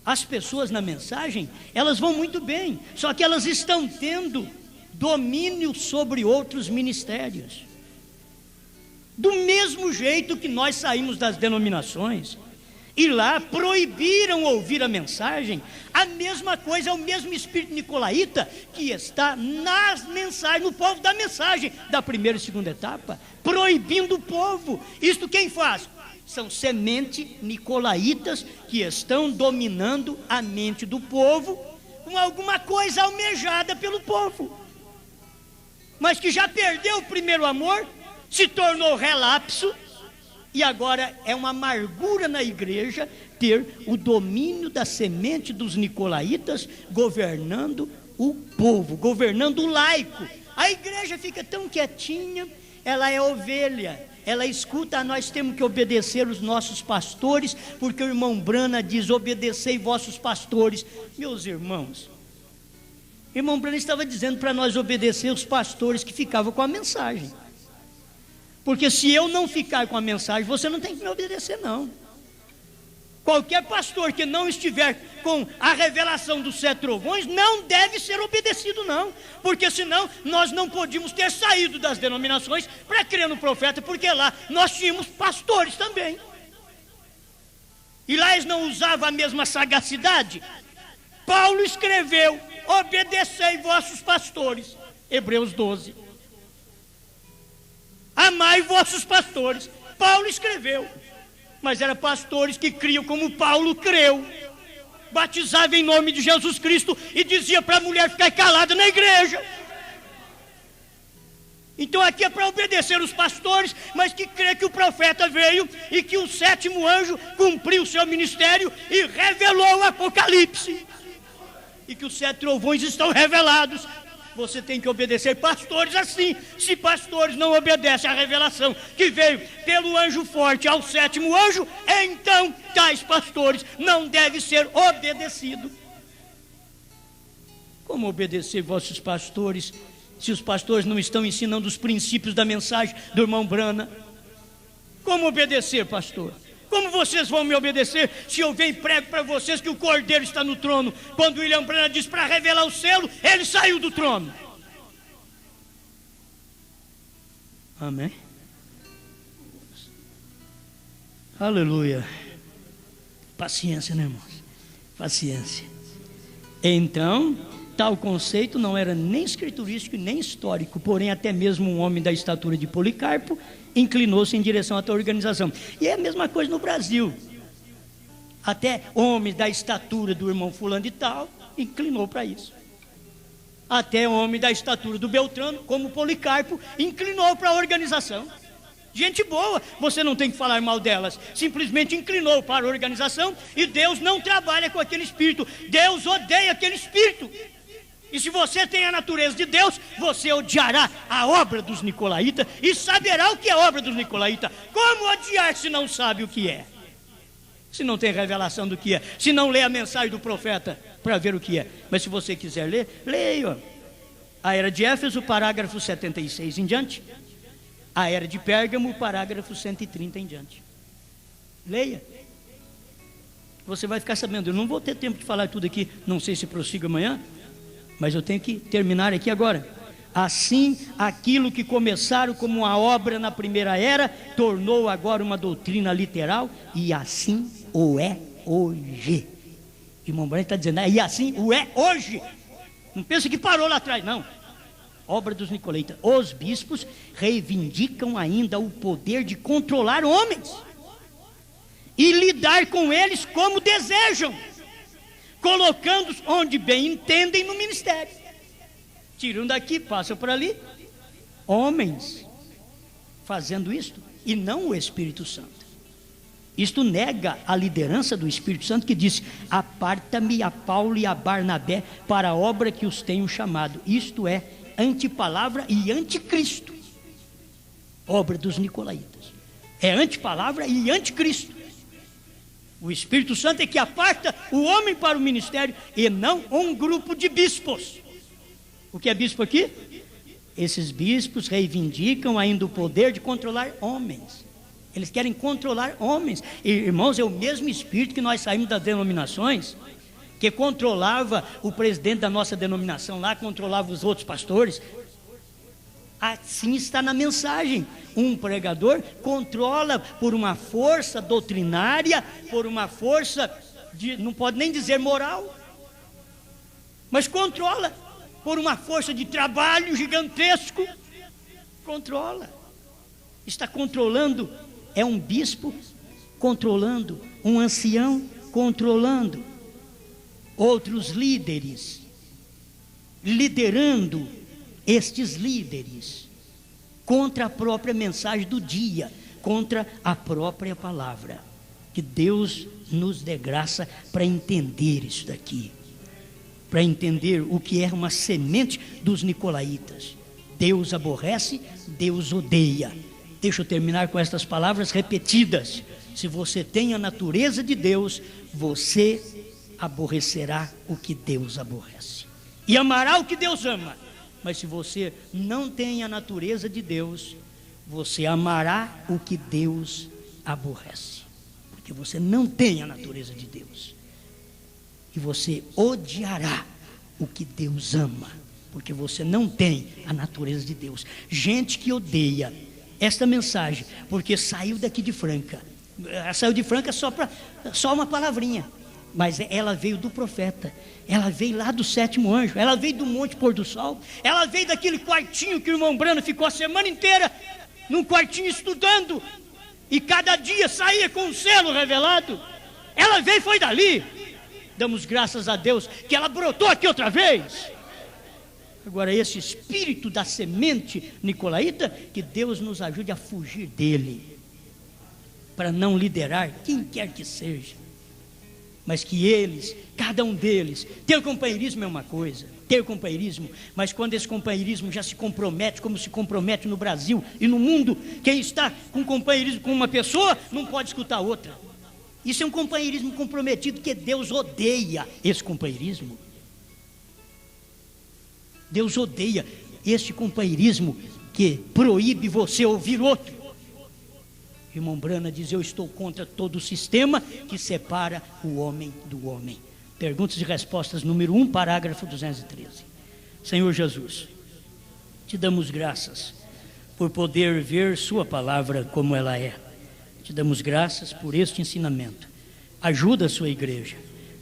As pessoas na mensagem, elas vão muito bem, só que elas estão tendo domínio sobre outros ministérios. Do mesmo jeito que nós saímos das denominações e lá proibiram ouvir a mensagem, a mesma coisa é o mesmo espírito nicolaíta que está nas mensagens, no povo da mensagem da primeira e segunda etapa, proibindo o povo. Isto quem faz? São semente nicolaítas que estão dominando a mente do povo com alguma coisa almejada pelo povo, mas que já perdeu o primeiro amor, se tornou relapso, e agora é uma amargura na igreja ter o domínio da semente dos nicolaítas governando o povo, governando o laico. A igreja fica tão quietinha, ela é ovelha, ela escuta: nós temos que obedecer os nossos pastores, porque o irmão Brana diz: obedecei vossos pastores. Meus irmãos, o irmão Brana estava dizendo para nós obedecer os pastores que ficavam com a mensagem. Porque se eu não ficar com a mensagem, você não tem que me obedecer, não. Qualquer pastor que não estiver com a revelação dos 7 trovões não deve ser obedecido, não. Porque senão nós não podíamos ter saído das denominações para crer no profeta, porque lá nós tínhamos pastores também. E lá eles não usavam a mesma sagacidade. Paulo escreveu: obedecei vossos pastores. Hebreus 12. Amai vossos pastores. Paulo escreveu. Mas eram pastores que criam como Paulo creu. Batizava em nome de Jesus Cristo e dizia para a mulher ficar calada na igreja. Então aqui é para obedecer os pastores, mas que crê que o profeta veio e que o 7º anjo cumpriu o seu ministério e revelou o Apocalipse. E que os 7 trovões estão revelados. Você tem que obedecer pastores assim. Se pastores não obedecem à revelação que veio pelo anjo forte ao 7º anjo, então tais pastores não devem ser obedecidos. Como obedecer vossos pastores se os pastores não estão ensinando os princípios da mensagem do irmão Brana? Como obedecer, pastor? Como vocês vão me obedecer se eu venho e prego para vocês que o Cordeiro está no trono? Quando William Branham diz para revelar o selo, ele saiu do trono. Amém? Aleluia. Paciência, né, irmãos? Paciência. Então, tal conceito não era nem escriturístico nem histórico, porém até mesmo um homem da estatura de Policarpo inclinou-se em direção à tua organização. E é a mesma coisa no Brasil. Até homens da estatura do irmão fulano de tal inclinou para isso. Até homem da estatura do Beltrano, como Policarpo, inclinou para a organização. Gente boa, você não tem que falar mal delas. Simplesmente inclinou para a organização. E Deus não trabalha com aquele espírito. Deus odeia aquele espírito. E se você tem a natureza de Deus, você odiará a obra dos nicolaítas e saberá o que é obra dos nicolaítas. Como odiar se não sabe o que é? Se não tem revelação do que é, se não lê a mensagem do profeta para ver o que é. Mas se você quiser ler, leia a Era de Éfeso, parágrafo 76 em diante. A Era de Pérgamo, parágrafo 130 em diante. Leia. Você vai ficar sabendo. Eu não vou ter tempo de falar tudo aqui, não sei se prossigo amanhã, mas eu tenho que terminar aqui agora. Assim, aquilo que começaram como uma obra na primeira era, tornou agora uma doutrina literal, e assim o é hoje. Irmão Branham está dizendo, e assim o é hoje. Não pensa que parou lá atrás, não. Obra dos nicolaítas. Os bispos reivindicam ainda o poder de controlar homens e lidar com eles como desejam, colocando-os onde bem entendem no ministério. Tiram daqui, passam para ali. Homens fazendo isto, e não o Espírito Santo. Isto nega a liderança do Espírito Santo, que disse: aparta-me a Paulo e a Barnabé para a obra que os tenho chamado. Isto é antipalavra e anticristo. Obra dos nicolaítas. É antipalavra e anticristo. O Espírito Santo é que aparta o homem para o ministério, e não um grupo de bispos. O que é bispo aqui? Esses bispos reivindicam ainda o poder de controlar homens. Eles querem controlar homens. E, irmãos, é o mesmo espírito que nós saímos das denominações, que controlava o presidente da nossa denominação lá, controlava os outros pastores. Assim está na mensagem. Um pregador controla por uma força doutrinária, por uma força de, não pode nem dizer moral, mas controla por uma força de trabalho gigantesco. Controla. Está controlando. É um bispo controlando, um ancião controlando, outros líderes liderando estes líderes contra a própria mensagem do dia, contra a própria palavra. Que Deus nos dê graça para entender isso daqui, para entender o que é uma semente dos nicolaítas. Deus aborrece, Deus odeia. Deixa eu terminar com estas palavras repetidas. Se você tem a natureza de Deus, você aborrecerá o que Deus aborrece e amará o que Deus ama. Mas se você não tem a natureza de Deus, você amará o que Deus aborrece. porque você não tem a natureza de Deus. E você odiará o que Deus ama, porque você não tem a natureza de Deus. Gente que odeia esta mensagem, porque saiu daqui de Franca. Ela saiu de Franca só uma palavrinha, mas ela veio do profeta, ela veio lá do sétimo anjo, ela veio do Monte Pôr do Sol, ela veio daquele quartinho que o irmão Brano ficou a semana inteira num quartinho estudando, e cada dia saía com um selo revelado. Ela veio e foi dali. Damos graças a Deus que ela brotou aqui outra vez. Agora, esse espírito da semente nicolaíta, que Deus nos ajude a fugir dele, para não liderar quem quer que seja, mas que eles, cada um deles, ter companheirismo é uma coisa, ter companheirismo, mas quando esse companheirismo já se compromete, como se compromete no Brasil e no mundo, quem está com companheirismo com uma pessoa, não pode escutar outra. Isso é um companheirismo comprometido, que Deus odeia esse companheirismo. Deus odeia este companheirismo que proíbe você ouvir outro. Irmão Brana diz: eu estou contra todo o sistema que separa o homem do homem. Perguntas e respostas número 1, parágrafo 213. Senhor Jesus, te damos graças por poder ver sua palavra como ela é. Te damos graças por este ensinamento. Ajuda a sua igreja,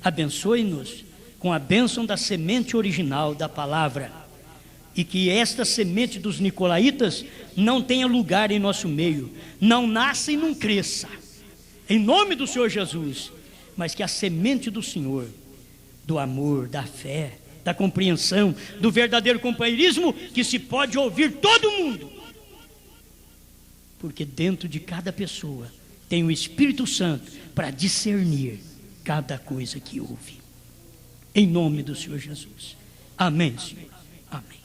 abençoe-nos com a bênção da semente original da palavra, e que esta semente dos nicolaítas não tenha lugar em nosso meio, não nasça e não cresça, em nome do Senhor Jesus, mas que a semente do Senhor, do amor, da fé, da compreensão, do verdadeiro companheirismo, que se pode ouvir todo mundo, porque dentro de cada pessoa tem o Espírito Santo para discernir cada coisa que ouve, em nome do Senhor Jesus. Amém, Senhor. Amém.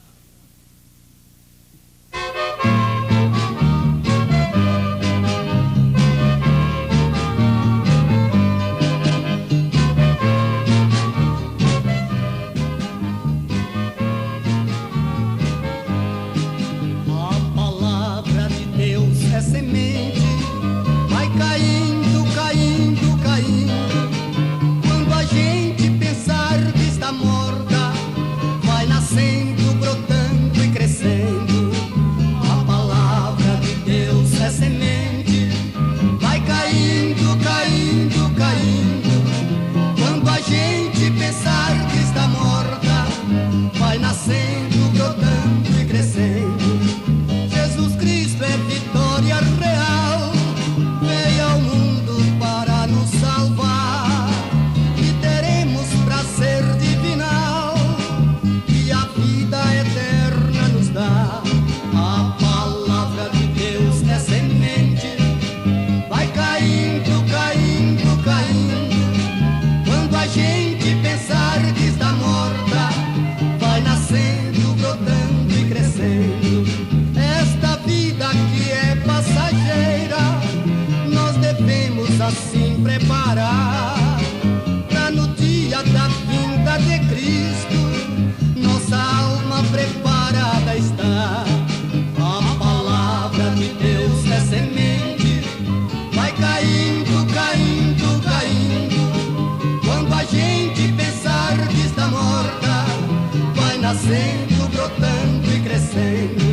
A palavra de Deus é semente, vai caindo, caindo, caindo. Quando a gente pensar que está morta, vai nascendo, brotando e crescendo. A palavra de Deus é semente, vai caindo, caindo, caindo. Quando a gente pensar que está morta, vai nascendo, brotando e crescendo. Jesus Cristo é vitória real, veio ao mundo para nos salvar, e teremos prazer divinal, que a vida eterna nos dá. A palavra de Deus é semente, vai caindo, caindo, caindo. Quando a gente pensar que está morta, vai nascendo, brotando e crescendo. Esta vida que é passageira, nós devemos assim preparar, pra no dia da vinda de Cristo, nossa alma preparada está. A palavra de Deus é semente, vai caindo, caindo, caindo. Quando a gente pensar que está morta, vai nascendo, brotando e crescendo.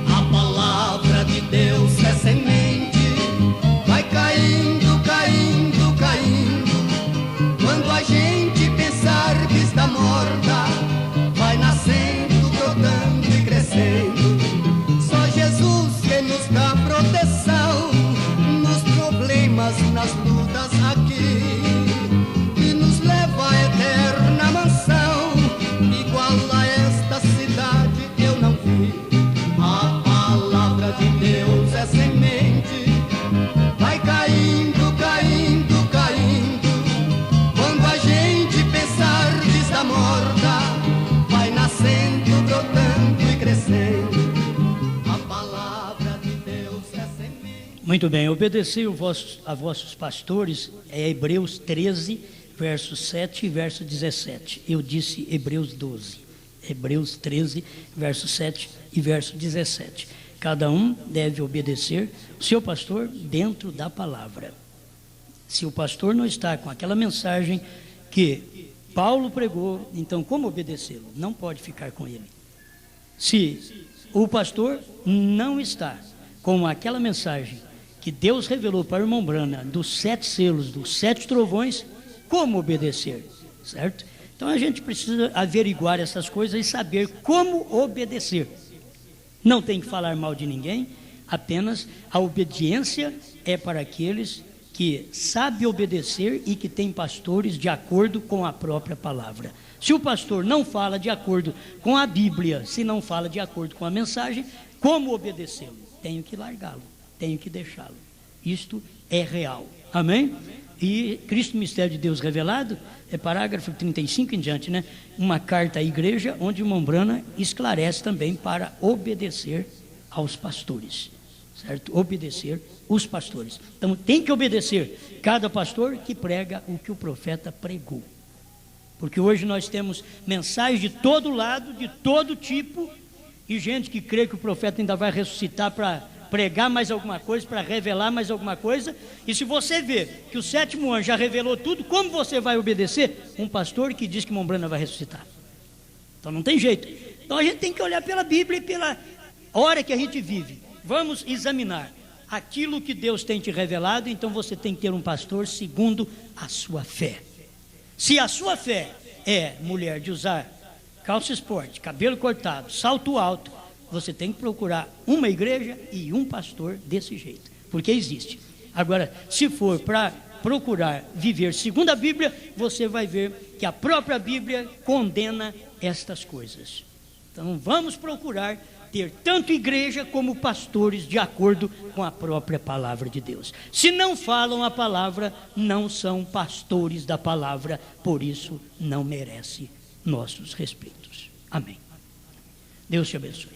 A palavra de Deus é semente, vai caindo, caindo, caindo. Quando a gente pensar que está morta, vai nascendo, brotando e crescendo. Só Jesus que nos dá proteção nos problemas, nas lutas aqui, e nos leva à eterna mansão, igual a esta cidade que eu não vi. A palavra de Deus é semente, vai caindo, caindo, caindo. Quando a gente pensar que está morta, vai nascendo, brotando e crescendo. A palavra de Deus é semente. Muito bem, obedecei a vossos pastores, é Hebreus 13, verso 7 e verso 17. Eu disse Hebreus 12. Hebreus 13, verso 7 e verso 17. Cada um deve obedecer o seu pastor dentro da palavra. Se o pastor não está com aquela mensagem que Paulo pregou, então como obedecê-lo? Não pode ficar com ele. Se o pastor não está com aquela mensagem que Deus revelou para o irmão Brana, dos 7 selos, dos 7 trovões, como obedecer? Certo? Então a gente precisa averiguar essas coisas e saber como obedecer. Não tem que falar mal de ninguém, apenas a obediência é para aqueles que sabem obedecer e que têm pastores de acordo com a própria palavra. Se o pastor não fala de acordo com a Bíblia, se não fala de acordo com a mensagem, como obedecê-lo? Tenho que largá-lo, tenho que deixá-lo. Isto é real. Amém? E Cristo, mistério de Deus revelado, é parágrafo 35 em diante, né? Uma carta à igreja, onde o irmão Brana esclarece também para obedecer aos pastores, certo? Obedecer os pastores. Então tem que obedecer cada pastor que prega o que o profeta pregou. Porque hoje nós temos mensagens de todo lado, de todo tipo, e gente que crê que o profeta ainda vai ressuscitar para pregar mais alguma coisa, para revelar mais alguma coisa. E se você vê que o 7º anjo já revelou tudo, como você vai obedecer um pastor que diz que irmão Brana vai ressuscitar? Então não tem jeito. Então a gente tem que olhar pela Bíblia e pela hora que a gente vive. Vamos examinar aquilo que Deus tem te revelado. Então você tem que ter um pastor segundo a sua fé. Se a sua fé é mulher de usar calça esporte, cabelo cortado, salto alto, você tem que procurar uma igreja e um pastor desse jeito, porque existe. Agora, se for para procurar viver segundo a Bíblia, você vai ver que a própria Bíblia condena estas coisas. Então vamos procurar ter tanto igreja como pastores de acordo com a própria palavra de Deus. Se não falam a palavra, não são pastores da palavra, por isso não merece nossos respeitos. Amém. Deus te abençoe.